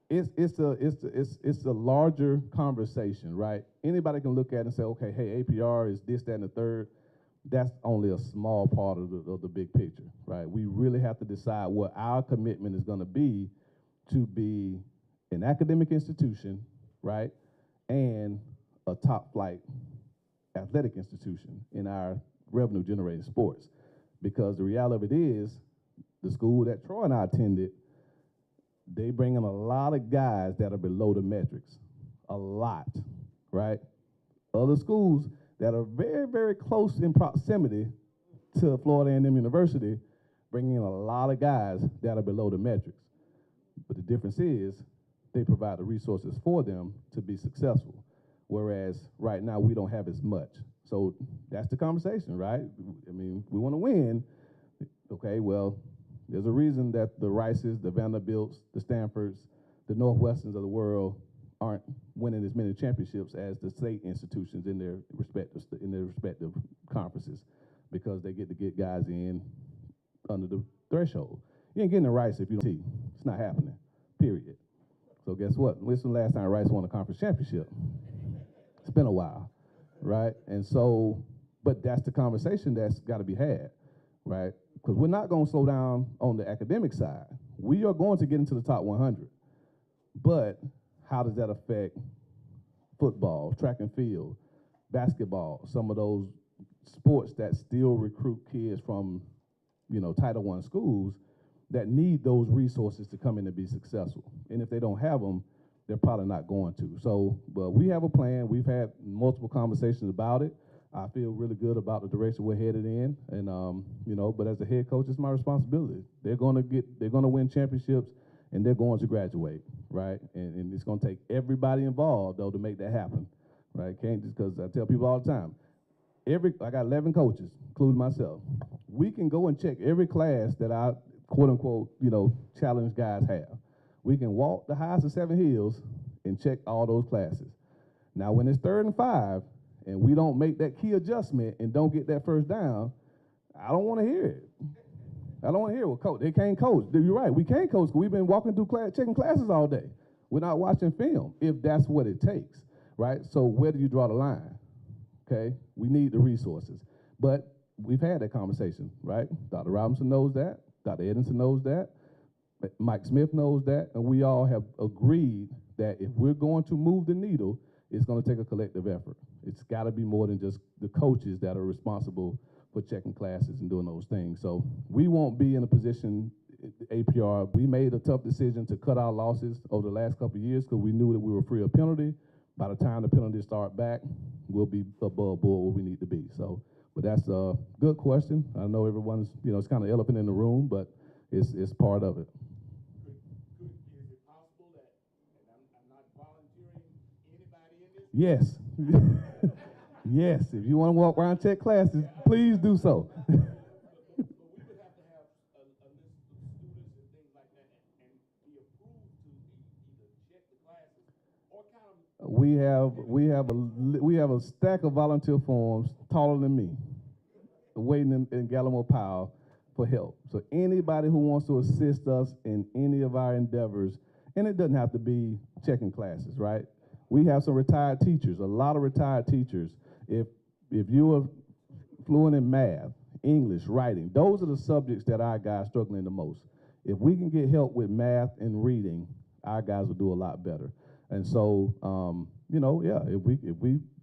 it's a larger conversation, right? Anybody can look at it and say, okay, hey, APR is this, that, and the third. That's only a small part of the big picture, right? We really have to decide what our commitment is going to be an academic institution, right, and a top flight athletic institution in our revenue generating sports. Because the reality of it is, the school that Troy and I attended, they bring in a lot of guys that are below the metrics, a lot, right? Other schools that are very, very close in proximity to Florida A&M University bring in a lot of guys that are below the metrics. But the difference is they provide the resources for them to be successful, whereas right now we don't have as much. So that's the conversation, right? I mean, we want to win. Okay, well, there's a reason that the Rices, the Vanderbilts, the Stanfords, the Northwesterns of the world aren't winning as many championships as the state institutions in their respective conferences, because they get to get guys in under the threshold. You ain't getting a Rice if you don't see. It's not happening, period. So guess what? When's the last time Rice won a conference championship? It's been a while, right? And so, but that's the conversation that's got to be had, right? Because we're not going to slow down on the academic side. We are going to get into the top 100. But how does that affect football, track and field, basketball, some of those sports that still recruit kids from, Title I schools that need those resources to come in and be successful? And if they don't have them, they're probably not going to. So, but we have a plan. We've had multiple conversations about it. I feel really good about the direction we're headed in, and but as a head coach, it's my responsibility. They're going to win championships, and they're going to graduate, right? And it's going to take everybody involved though to make that happen, right? Can't just, because I tell people all the time, I got 11 coaches, including myself. We can go and check every class that our quote unquote challenge guys have. We can walk the highest of 7 hills and check all those classes. Now, when it's 3rd and 5, and we don't make that key adjustment and don't get that first down, I don't want to hear it. I don't want to hear what coach. They can't coach. You're right. We can't coach because we've been walking through checking classes all day. We're not watching film if that's what it takes, right? So where do you draw the line? Okay, we need the resources. But we've had that conversation, right? Dr. Robinson knows that. Dr. Edinson knows that. Mike Smith knows that. And we all have agreed that if we're going to move the needle, it's going to take a collective effort. It's got to be more than just the coaches that are responsible for checking classes and doing those things. So we won't be in a position, APR, we made a tough decision to cut our losses over the last couple of years because we knew that we were free of penalty. By the time the penalties start back, we'll be above board where we need to be. So, but that's a good question. I know everyone's, it's kind of elephant in the room, but it's part of it. Is it possible that, and I'm not volunteering anybody in this? Yes. Yes, if you want to walk around and check classes, please do so. But we would have to have a list of students and things like that and be approved to either check the classes or kind of. We have a stack of volunteer forms taller than me, waiting in Gallimore Powell for help. So anybody who wants to assist us in any of our endeavors And it doesn't have to be checking classes, right? We have some retired teachers, a lot of retired teachers. If you are fluent in math, English, writing, those are the subjects that our guys are struggling the most. If we can get help with math and reading, our guys will do a lot better. And so, you know, yeah, if we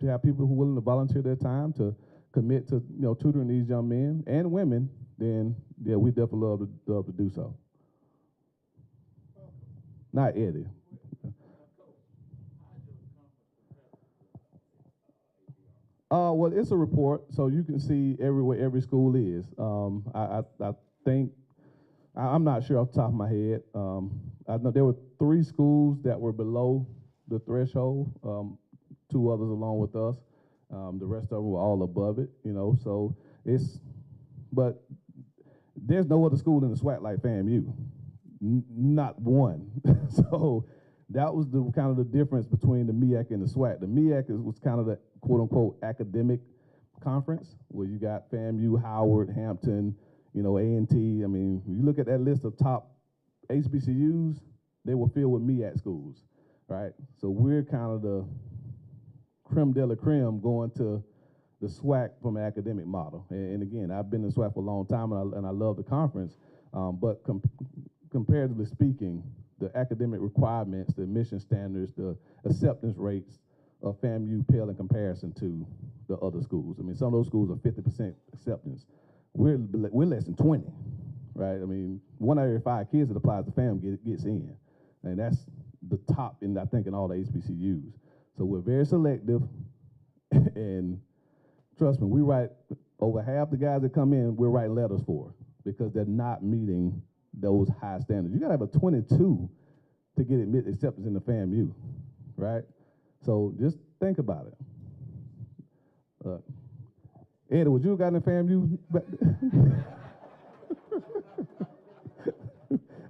have people who are willing to volunteer their time to commit to, you know, tutoring these young men and women, then yeah, we definitely love to do so. Not Eddie. Well, it's a report, so you can see everywhere every school is. I think, I'm not sure off the top of my head. I know there were 3 schools that were below the threshold, 2 others along with us. The rest of them were all above it, you know, so but there's no other school in the SWAC like FAMU, not one. So that was the kind of the difference between the MEAC and the SWAC. The MEAC was kind of the quote-unquote academic conference where you got FAMU, Howard, Hampton, you know, A&T. I mean, when you look at that list of top HBCUs, they were filled with MEAC schools, right? So we're kind of the creme de la creme going to the SWAC from an academic model. And again, I've been in SWAC for a long time, and I love the conference, but comparatively speaking, the academic requirements, the admission standards, the acceptance rates of FAMU pale in comparison to the other schools. I mean, some of those schools are 50% acceptance. We're less than 20, right? I mean, 1 out of every 5 kids that applies to FAM gets in, and that's the top in, I think, in all the HBCUs. So we're very selective, and trust me, we write over half the guys that come in, we're writing letters for because they're not meeting those high standards. You gotta have a 22 to get acceptance in the FAMU, right? So just think about it. Eddie, would you have gotten a FAMU?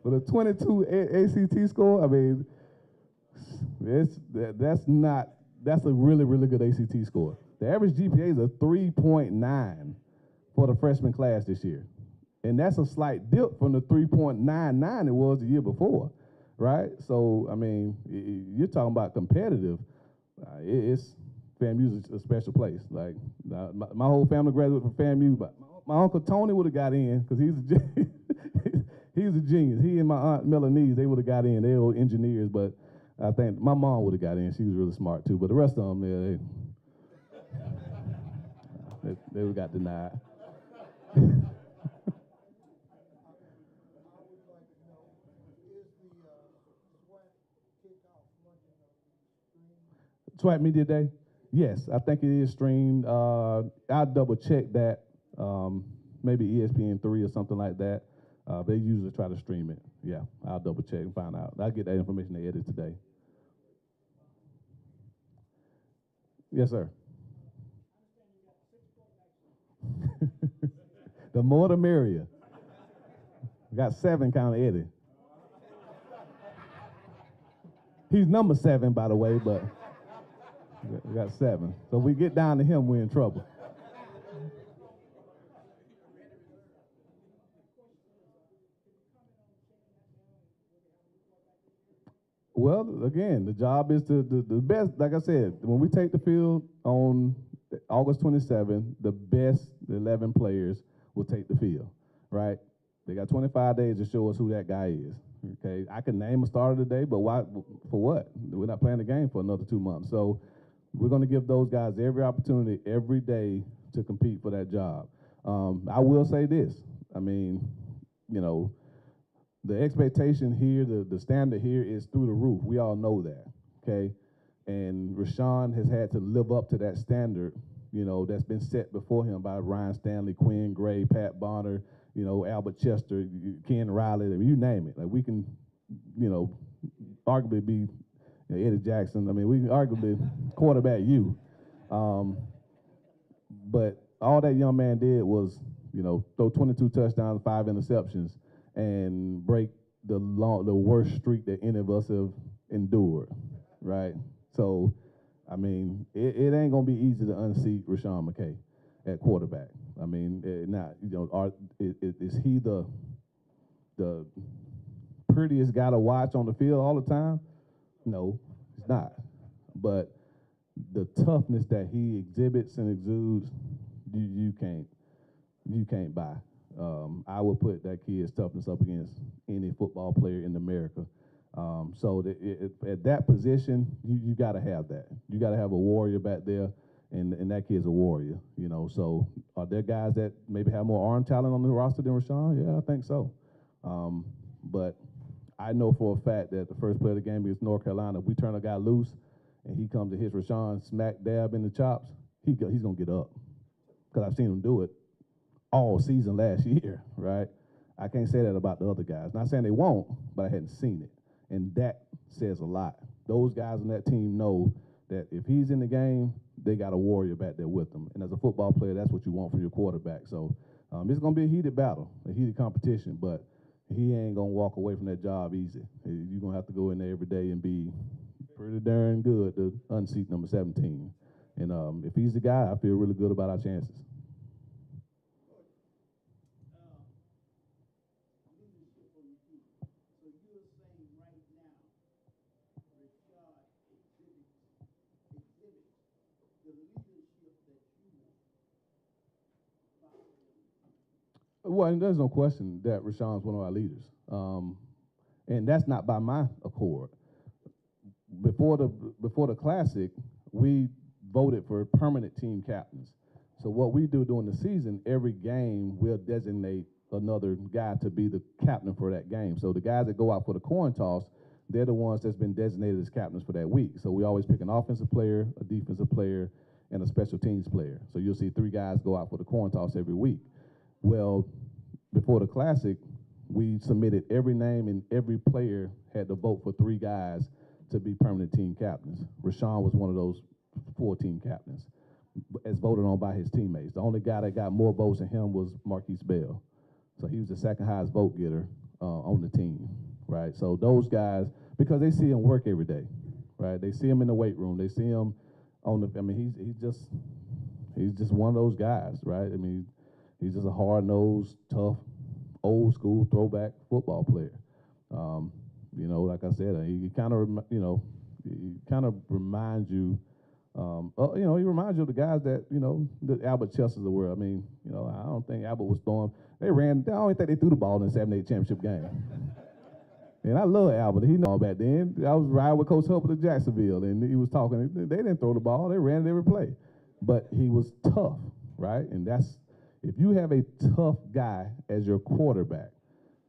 With a 22 ACT score, I mean, that's a really, really good ACT score. The average GPA is a 3.9 for the freshman class this year. And that's a slight dip from the 3.99 it was the year before, right? So, I mean, you're talking about competitive. FAMU's a special place. Like, my whole family graduated from FAMU, but my Uncle Tony would have got in because he's a genius. He and my Aunt Melanie, they would have got in. They were engineers, but I think my mom would have got in. She was really smart too. But the rest of them, yeah, they would have got denied. SWAC Media Day? Yes, I think it is streamed. I'll double check that. Maybe ESPN3 or something like that. They usually try to stream it. Yeah, I'll double check and find out. I'll get that information to Eddie today. Yes, sir. The more the merrier. We got 7, counting Eddie. He's number 7, by the way, but we got 7. So if we get down to him, we're in trouble. Well, again, the job is the best, like I said, when we take the field on August 27th, the best 11 players will take the field, right? They got 25 days to show us who that guy is, okay? I can name a starter today, but why? For what? We're not playing the game for another 2 months. So we're going to give those guys every opportunity every day to compete for that job. I will say this. I mean, you know, the expectation here, the standard here is through the roof. We all know that, okay? And Rashawn has had to live up to that standard, you know, that's been set before him by Ryan Stanley, Quinn Gray, Pat Bonner, you know, Albert Chester, Ken Riley, I mean, you name it. Like, we can, you know, arguably be, you know, Eddie Jackson. I mean, we can arguably quarterback you. But all that young man did was, you know, throw 22 touchdowns, 5 interceptions, and break the worst streak that any of us have endured, right? So, I mean, it ain't gonna be easy to unseat Rashawn McKay at quarterback. I mean, now, you know, is he the prettiest guy to watch on the field all the time? No, he's not. But the toughness that he exhibits and exudes, you can't buy. I would put that kid's toughness up against any football player in America. So at that position, you got to have that. You got to have a warrior back there, and that kid's a warrior. You know, so are there guys that maybe have more arm talent on the roster than Rashawn? Yeah, I think so. But I know for a fact that the first play of the game against North Carolina, if we turn a guy loose and he comes and hits Rashawn smack dab in the chops, he's gonna get up. Because I've seen him do it all season last year, right? I can't say that about the other guys. Not saying they won't, but I hadn't seen it. And that says a lot. Those guys on that team know that if he's in the game, they got a warrior back there with them. And as a football player, that's what you want from your quarterback. So it's going to be a heated battle, a heated competition, but he ain't going to walk away from that job easy. You're going to have to go in there every day and be pretty darn good to unseat number 17. And if he's the guy, I feel really good about our chances. Well, there's no question that Rashawn's one of our leaders. And that's not by my accord. Before the Classic, we voted for permanent team captains. So what we do during the season, every game, we'll designate another guy to be the captain for that game. So the guys that go out for the coin toss, they're the ones that's been designated as captains for that week. So we always pick an offensive player, a defensive player, and a special teams player. So you'll see 3 guys go out for the coin toss every week. Well, before the Classic, we submitted every name, and every player had to vote for 3 guys to be permanent team captains. Rashawn was one of those 4 team captains, as voted on by his teammates. The only guy that got more votes than him was Marquise Bell. So he was the second highest vote getter on the team, right? So those guys, because they see him work every day, right? They see him in the weight room. They see him on the, I mean, he's just one of those guys, right? I mean, he's just a hard-nosed, tough, old-school throwback football player. You know, like I said, he kind of, he kind of reminds you, he reminds you of the guys that, the Albert Chesters of the world. I mean, I don't think Albert was throwing. I don't think they threw the ball in the 7-8 championship game. And I love Albert. He know back then. I was riding with Coach Hubbard at Jacksonville, and he was talking. They didn't throw the ball. They ran it every play. But he was tough, right? And if you have a tough guy as your quarterback,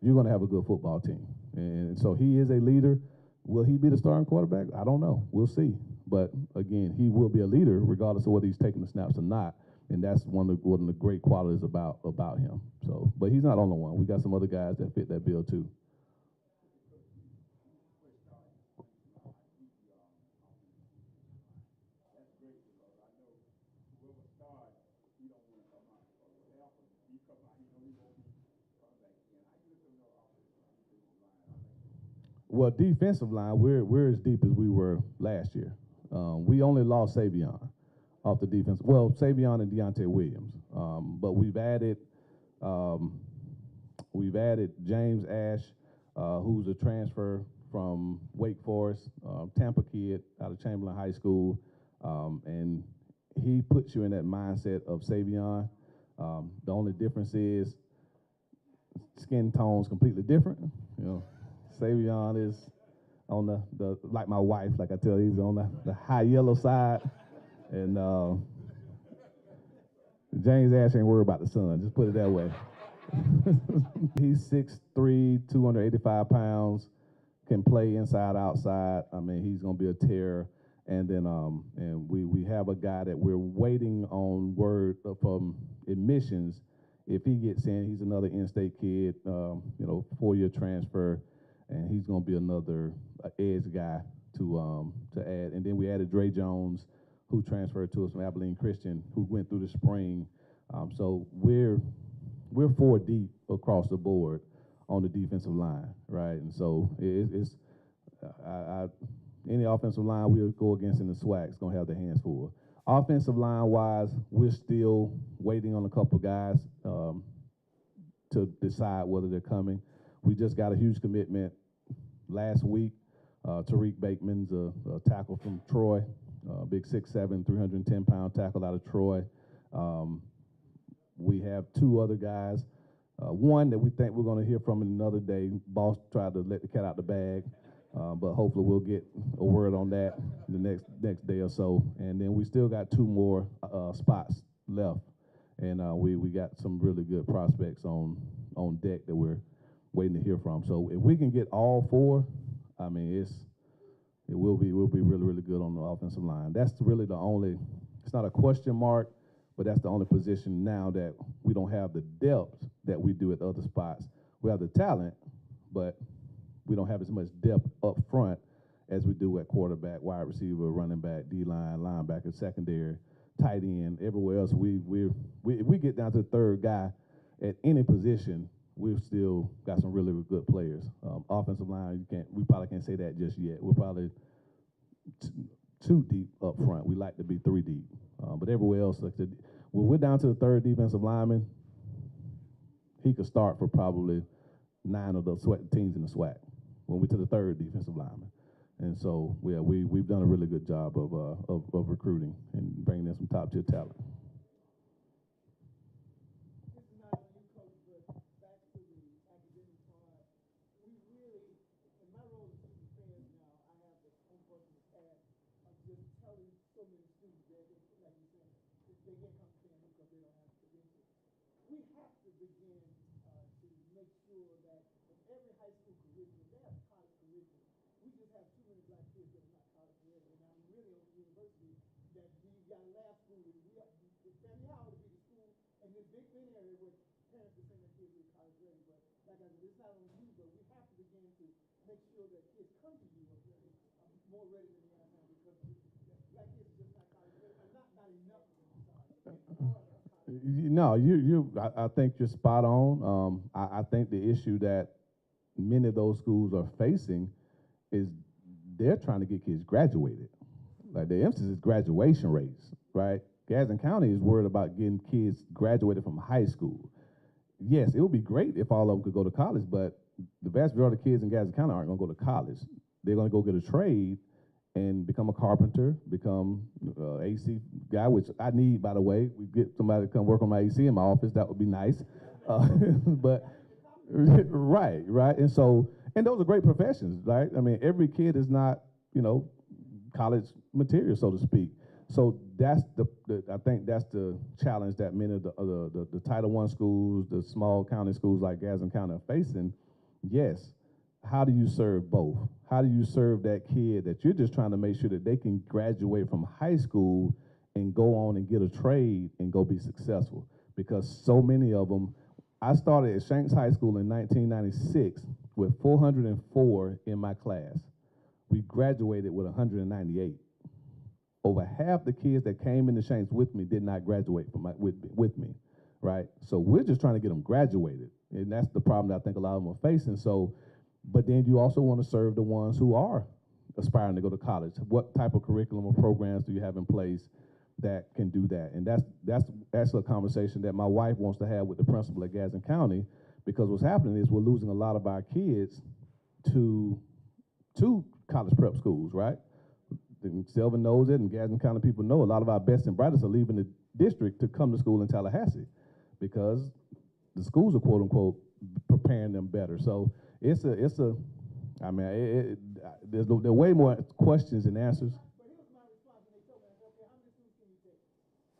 you're going to have a good football team. And so he is a leader. Will he be the starting quarterback? I don't know. We'll see. But, again, he will be a leader regardless of whether he's taking the snaps or not. And that's one of the great qualities about him. So, but he's not the only one. We got some other guys that fit that bill, too. Well, defensive line, we're as deep as we were last year. We only lost Savion off the defense. Well, Savion and Deontay Williams, but we've added James Ash, who's a transfer from Wake Forest, Tampa kid out of Chamberlain High School, and he puts you in that mindset of Savion. The only difference is skin tone's completely different, Savion is on the like my wife, like I tell you, he's on the high yellow side. And James Ash ain't worried about the sun, just put it that way. He's 6'3", 285 pounds, can play inside, outside. I mean, he's going to be a terror. And then and we have a guy that we're waiting on word from admissions. If he gets in, he's another in-state kid, 4-year transfer. And he's going to be another edge guy to add. And then we added Dre Jones, who transferred to us from Abilene Christian, who went through the spring. So we're 4 deep across the board on the defensive line, right? And so it's any offensive line we'll go against in the SWAC is going to have their hands full. Offensive line-wise, we're still waiting on a couple guys to decide whether they're coming. We just got a huge commitment last week, Tariq Bateman's a tackle from Troy, big 6'7", 310-pound tackle out of Troy. We have two other guys. One that we think we're going to hear from in another day. Boss tried to let the cat out the bag, but hopefully we'll get a word on that the next day or so. And then we still got two more spots left, and we got some really good prospects on deck that we're waiting to hear from. So if we can get all four, I mean it will be really good on the offensive line. That's really the only. It's not a question mark, but that's the only position now that we don't have the depth that we do at the other spots. We have the talent, but we don't have as much depth up front as we do at quarterback, wide receiver, running back, D-line, linebacker, secondary, tight end. Everywhere else, if we get down to the third guy at any position, we've still got some really good players. Offensive line, we probably can't say that just yet. We're probably too deep up front. We like to be 3 deep. But everywhere else, when we're down to the third defensive lineman, he could start for probably 9 of the teams in the SWAC when we're to the third defensive lineman. And so, yeah, we've done a really good job of recruiting and bringing in some top-tier talent. This is not on you, Coach, but back to the academic part. We really, in my role as a student fan now, I have the unfortunate task of just telling so many students that, like you said, they can't come stand because they don't have credentials. We have to begin to make sure that in every high school curriculum, they have college curriculum. We just have too many black kids that are not college ready. And I'm really on the university that we've got lab school. The Family Howard to be the school in this big thin area where parents are saying that kids are college ready. But like I said, it's not on you, but we have to begin to make sure that kids come to you more ready than they are now because black kids are just not college ready. Not enough of them, sorry. No, I think you're spot on. I think the issue that many of those schools are facing is they're trying to get kids graduated. Like the emphasis is graduation rates, right? Gadsden County is worried about getting kids graduated from high school. Yes, it would be great if all of them could go to college, but the vast majority of kids in Gadsden County aren't going to go to college. They're going to go get a trade and become a carpenter, become AC guy, which I need, by the way. We get somebody to come work on my AC in my office. That would be nice. But right. And so, and those are great professions, right? I mean, every kid is not, college material, so to speak. So that's I think that's the challenge that many of the Title I schools, the small county schools like Gadsden County are facing. Yes. How do you serve both? How do you serve that kid that you're just trying to make sure that they can graduate from high school and go on and get a trade and go be successful? Because so many of them, I started at Shanks High School in 1996 with 404 in my class. We graduated with 198. Over half the kids that came into Shanks with me did not graduate with me, right? So we're just trying to get them graduated. And that's the problem that I think a lot of them are facing. So, but then you also want to serve the ones who are aspiring to go to college. What type of curriculum or programs do you have in place that can do that? And that's a conversation that my wife wants to have with the principal at Gadsden County, because what's happening is we're losing a lot of our kids to college prep schools, right? Selvin knows it, and Gadsden County people know a lot of our best and brightest are leaving the district to come to school in Tallahassee because the schools are, quote unquote, preparing them better. So there's way more questions than answers. But here's my response when they told me, I said, okay, how many students can you take?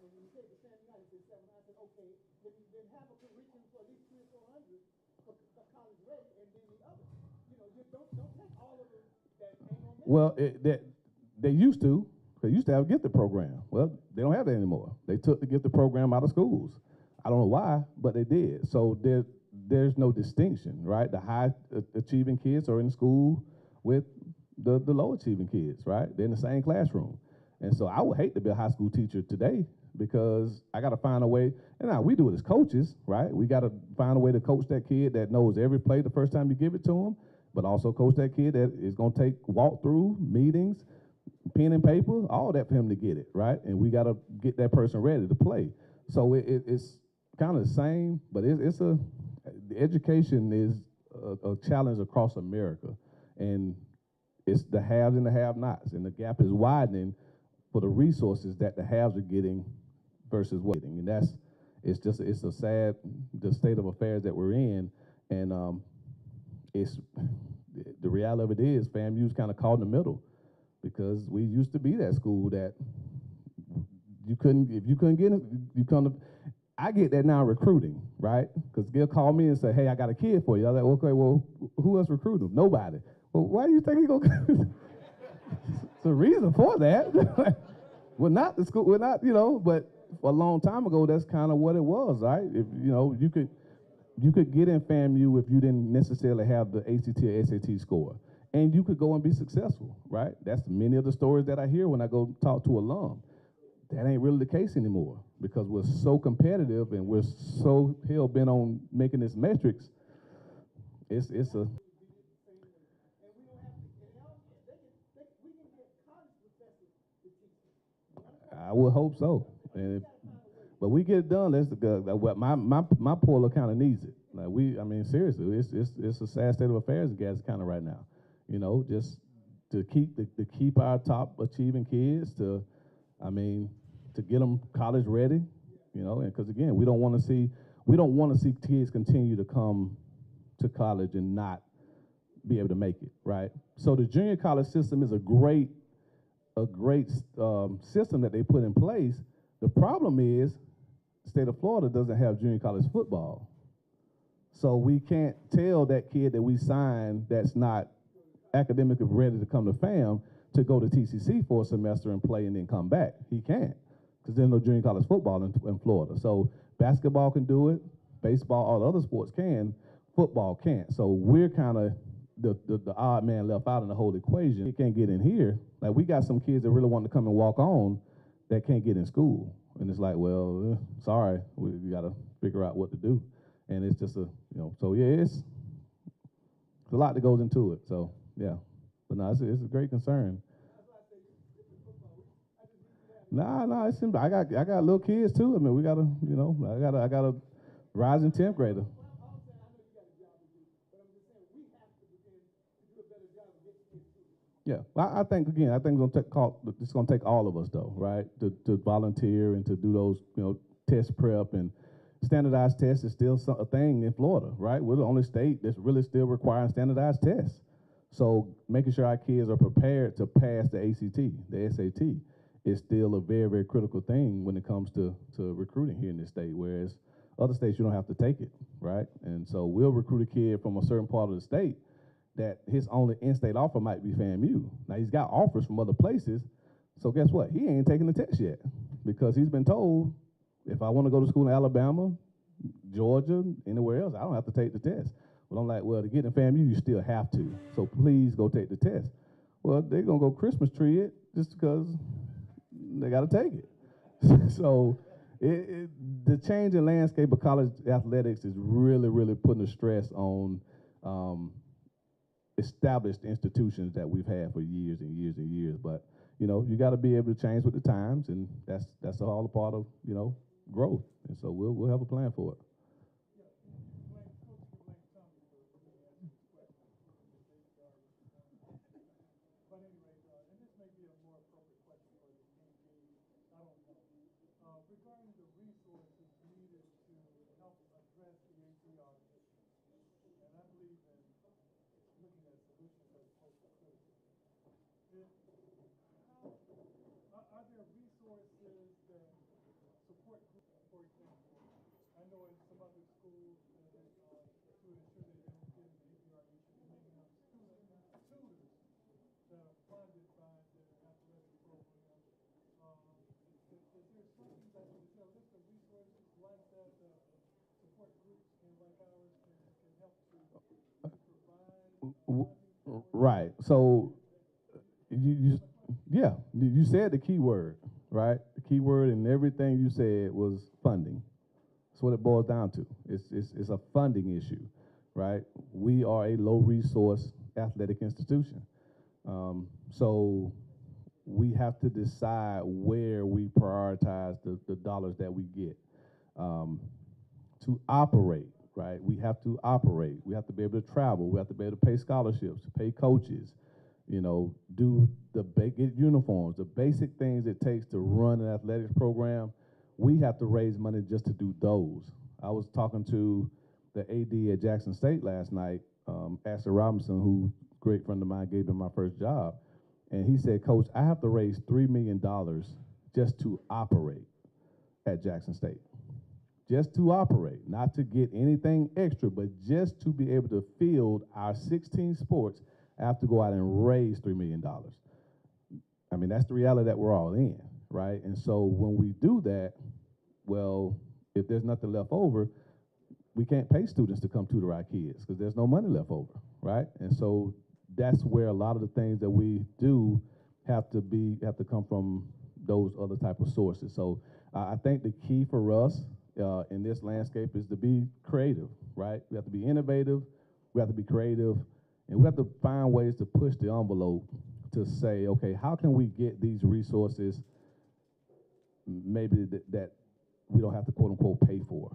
And when you take the San United, said 7. I said, okay, then have a curriculum for at least 300 or 400 for college ready, and then the others. You don't take all of them that ain't on there. Well, they used to. They used to have a gifted program. Well, they don't have that anymore. They took the gifted program out of schools. I don't know why, but they did. So there's no distinction, right? The high achieving kids are in school with the low achieving kids, right? They're in the same classroom. And so I would hate to be a high school teacher today because I got to find a way, and now we do it as coaches, right? We got to find a way to coach that kid that knows every play the first time you give it to him, but also coach that kid that is going to take walkthrough meetings, pen and paper, all that for him to get it, right? And we got to get that person ready to play. So it's kind of the same, but the education is a challenge across America. And it's the haves and the have-nots, and the gap is widening for the resources that the haves are getting versus what getting. And it's a sad, the state of affairs that we're in, and it's, the reality of it is FAMU's kind of caught in the middle, because we used to be that school that if you couldn't get it, you come to, I get that now recruiting, right? Because they'll call me and say, hey, I got a kid for you. I'm like, okay, well, who else recruited him? Nobody. Well, why do you think he gonna? It's a reason for that. We're not the school, we're not, but a long time ago, that's kind of what it was, right? If, you could get in FAMU if you didn't necessarily have the ACT or SAT score. And you could go and be successful, right? That's many of the stories that I hear when I go talk to alum. That ain't really the case anymore, because we're so competitive and we're so hell-bent on making this metrics. It's a... And we don't have to get help. We can get college professors to teach them. I would hope so. But we get it done. That's my polar kind of needs it. Seriously, it's a sad state of affairs in Gadsden County right now. Just to keep our top achieving kids, to get them college ready, and because again, we don't want to see kids continue to come to college and not be able to make it, right? So the junior college system is a great system that they put in place. The problem is the state of Florida doesn't have junior college football. So we can't tell that kid that we signed that's not academically ready to come to FAM to go to TCC for a semester and play and then come back. He can't, because there's no junior college football in Florida. So basketball can do it, baseball, all the other sports can, football can't. So we're kind of the odd man left out in the whole equation. He can't get in here. Like, we got some kids that really want to come and walk on that can't get in school. And it's like, well, sorry, we got to figure out what to do. And it's just so yeah, it's a lot that goes into it. So yeah, but no, it's a great concern. Nah, it's simple. I got little kids too. We got I got a rising 10th grader. Yeah, I think it's gonna take all of us though, right? To volunteer and to do those, test prep, and standardized tests is still a thing in Florida, right? We're the only state that's really still requiring standardized tests. So making sure our kids are prepared to pass the ACT, the SAT, is still a very, very critical thing when it comes to recruiting here in this state, whereas other states you don't have to take it, right? And so we'll recruit a kid from a certain part of the state that his only in-state offer might be FAMU. Now, he's got offers from other places, so guess what? He ain't taking the test yet, because he's been told, if I want to go to school in Alabama, Georgia, anywhere else, I don't have to take the test. Well, I'm like, well, to get in FAMU, you still have to, so please go take the test. Well, they're going to go Christmas tree it just because they got to take it. So the changing landscape of college athletics is really, really putting a stress on established institutions that we've had for years and years and years. But you got to be able to change with the times, and that's all a part of growth. And so we'll have a plan for it. Regarding the resources needed to help address the ATR issue, and I believe in looking at solutions as opposed to criticism. Are there resources that support groups, for example? I know in some other schools, to ensure that they don't get an ATR issue, they may have tutors that are funded by the athletic program. Is there something that is there a list of resources like that support groups and like ours can help to provide? Right. So you said the key word, right? The key word in everything you said was funding. That's what it boils down to. It's a funding issue, right? We are a low resource athletic institution. So we have to decide where we prioritize the dollars that we get to operate, right? We have to operate. We have to be able to travel. We have to be able to pay scholarships, pay coaches, you know, do get uniforms, the basic things it takes to run an athletics program. We have to raise money just to do those. I was talking to the AD at Jackson State last night, Ashley Robinson, who great friend of mine, gave me my first job. And he said, Coach, I have to raise $3 million just to operate at Jackson State. Just to operate, not to get anything extra, but just to be able to field our 16 sports. I have to go out and raise $3 million. I mean, that's the reality that we're all in, right? And so when we do that, well, if there's nothing left over, we can't pay students to come tutor our kids because there's no money left over, right? And so that's where a lot of the things that we do have to come from those other type of sources. So I think the key for us in this landscape is to be creative, right? We have to be innovative, we have to be creative, and we have to find ways to push the envelope to say, okay, how can we get these resources maybe that we don't have to quote unquote pay for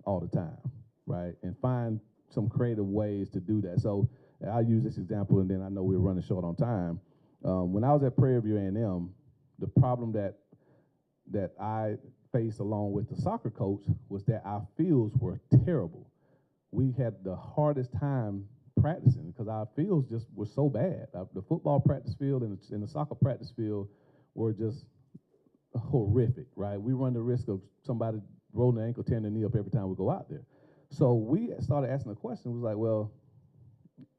all the time, right? And find some creative ways to do that. So I'll use this example, and then I know we're running short on time. When I was at Prairie View A&M, the problem that I faced along with the soccer coach was that our fields were terrible. We had the hardest time practicing because our fields just were so bad. The football practice field and the soccer practice field were just horrific, right? We run the risk of somebody rolling their ankle, tearing their knee up every time we go out there. So we started asking the question, it was like, well,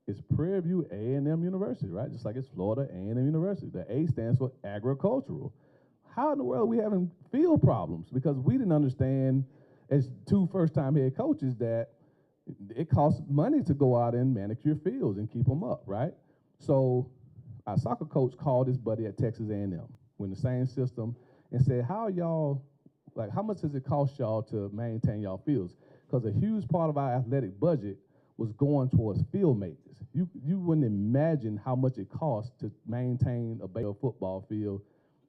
it's Prairie View A&M University, right? Just like it's Florida A&M University. The A stands for agricultural. How in the world are we having field problems? Because we didn't understand as two first-time head coaches that it costs money to go out and manicure fields and keep them up, right? So our soccer coach called his buddy at Texas A&M in the same system and said, how much does it cost y'all to maintain y'all fields? Because a huge part of our athletic budget was going towards field maintenance. You wouldn't imagine how much it costs to maintain a football field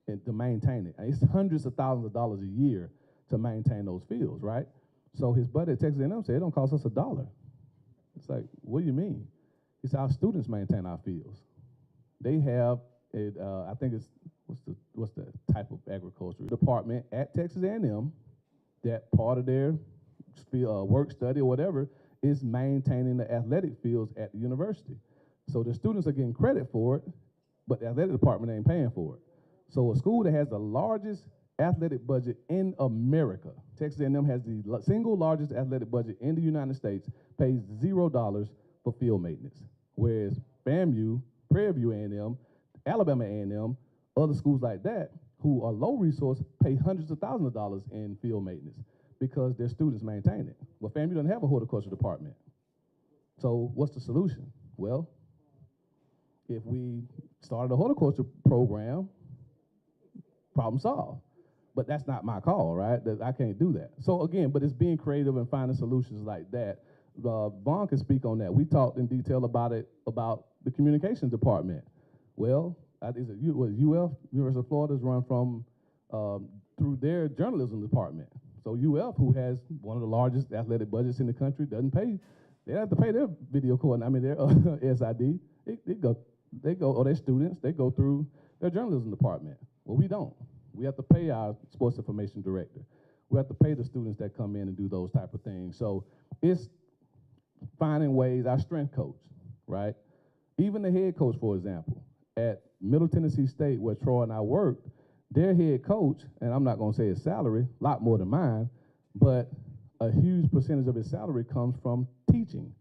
and to maintain it. It's hundreds of thousands of dollars a year to maintain those fields, right? So his buddy at Texas A&M said, it don't cost us $1. It's like, what do you mean? He said, our students maintain our fields. They have, I think it's, what's the type of agriculture department at Texas A&M that part of their work study or whatever is maintaining the athletic fields at the university. So the students are getting credit for it, but the athletic department ain't paying for it. So a school that has the largest athletic budget in America, Texas A&M has the single largest athletic budget in the United States, pays $0 for field maintenance. Whereas FAMU, Prairie View A&M, Alabama A&M, other schools like that who are low resource pay hundreds of thousands of dollars in field maintenance because their students maintain it. Well, FAMU doesn't have a horticulture department. So what's the solution? Well, if we started a horticulture program, problem solved. But that's not my call, right? I can't do that. So again, but it's being creative and finding solutions like that. Vaughn can speak on that. We talked in detail about it, about the communications department. Well, is it UF, University of Florida, is run from through their journalism department. So UF, who has one of the largest athletic budgets in the country, doesn't pay. They have to pay their video coordinator, their SID. They go, or their students, they go through their journalism department. Well, we don't. We have to pay our sports information director. We have to pay the students that come in and do those type of things. So it's finding ways, our strength coach, right? Even the head coach, for example, at Middle Tennessee State, where Troy and I worked, their head coach, and I'm not gonna say his salary, a lot more than mine, but a huge percentage of his salary comes from teaching.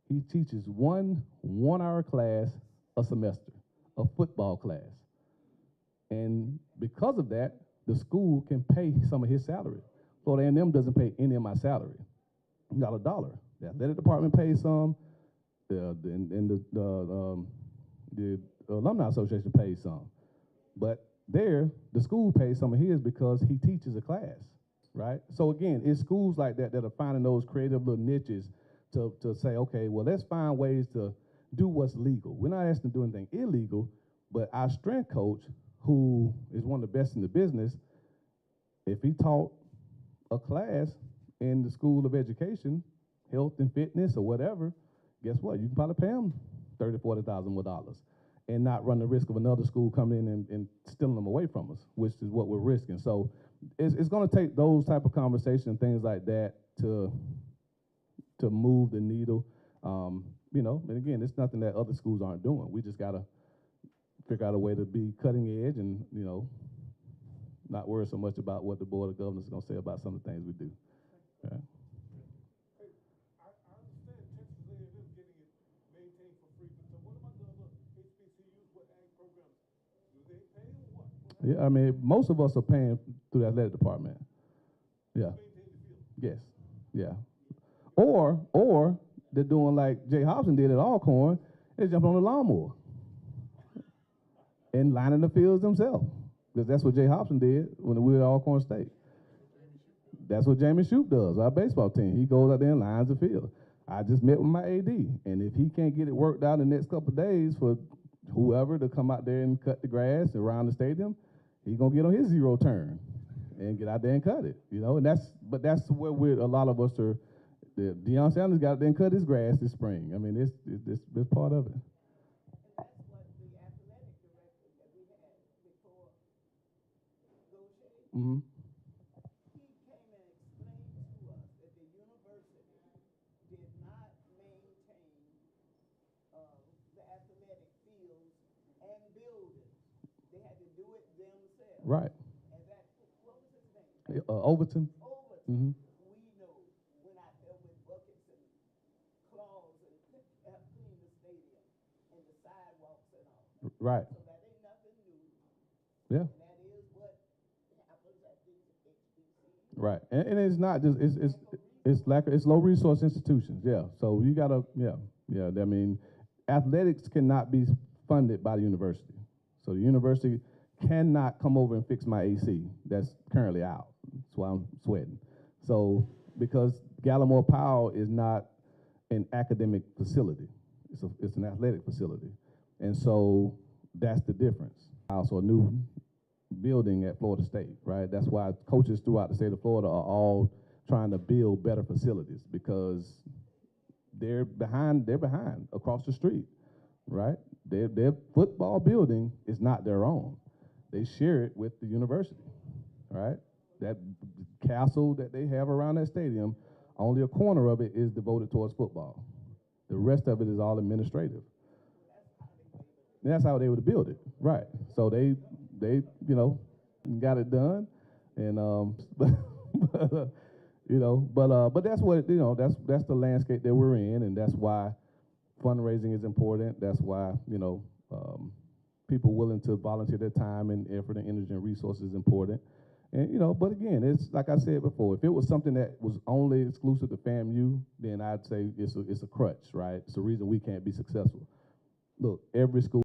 He teaches one hour class a semester, a football class. And because of that, the school can pay some of his salary. Florida A&M doesn't pay any of my salary, not $1. The athletic department pays some, the Alumni Association pays some. But there, the school pays some of his because he teaches a class, right? So again, it's schools like that that are finding those creative little niches to say, okay, well, let's find ways to do what's legal. We're not asking to do anything illegal, but our strength coach, who is one of the best in the business, if he taught a class in the School of Education, health and fitness or whatever, guess what? You can probably pay them $30,000, $40,000 more dollars, and not run the risk of another school coming in and stealing them away from us, which is what we're risking. So it's going to take those type of conversations and things like that to move the needle. You know, and again, it's nothing that other schools aren't doing. We just got to figure out a way to be cutting edge and, you know, not worry so much about what the Board of Governors is going to say about some of the things we do. Yeah. Hey, I understand Texas A&M getting it maintained for free, but so what about the other HBCUs with ag programs? Do they pay or what? Yeah, I mean, most of us are paying through the athletic department. Yeah. Maintain the field. Yes. Yeah. Or they're doing like Jay Hobson did at Alcorn, they jumping on the lawnmower and lining the fields themselves. Because that's what Jay Hobson did when we were at Alcorn State. That's what Jamie Shoup does, our baseball team. He goes out there and lines the field. I just met with my AD, and if he can't get it worked out in the next couple of days for whoever to come out there and cut the grass around the stadium, he's gonna get on his zero turn and get out there and cut it. You know, and that's where a lot of us are. Deion Sanders got out there and cut his grass this spring. I mean, it's part of it. And that's what the athletic director that we had before Gaucher, Mm-hmm. he came and explained to us that the university did not maintain the athletic fields and buildings. They had to do it themselves. Right. And that, what was his name? Overton. Overton. Mm-hmm. We know went out there with buckets and claws and cleaned the stadium and the sidewalks and all. Right. So that ain't nothing new. Yeah. And that is what happens at the HBC. Right. And it's not just it's low resource institutions. Yeah. So you gotta I mean, athletics cannot be funded by the university. So the university cannot come over and fix my AC that's currently out. That's why I'm sweating. So because Gallimore Powell is not an academic facility, it's an athletic facility, and so that's the difference. Also, a new building at Florida State, right? That's why coaches throughout the state of Florida are all trying to build better facilities because they're behind across the street, right? Their football building is not their own. They share it with the university, right? That castle that they have around that stadium, only a corner of it is devoted towards football. The rest of it is all administrative. And that's how they were to build it, right? So they got it done, and but that's what that's the landscape that we're in, and that's why fundraising is important. That's why people willing to volunteer their time and effort and energy and resources is important. And but again, it's like I said before, if it was something that was only exclusive to FAMU, then I'd say it's a crutch, right? It's the reason we can't be successful. Look, every school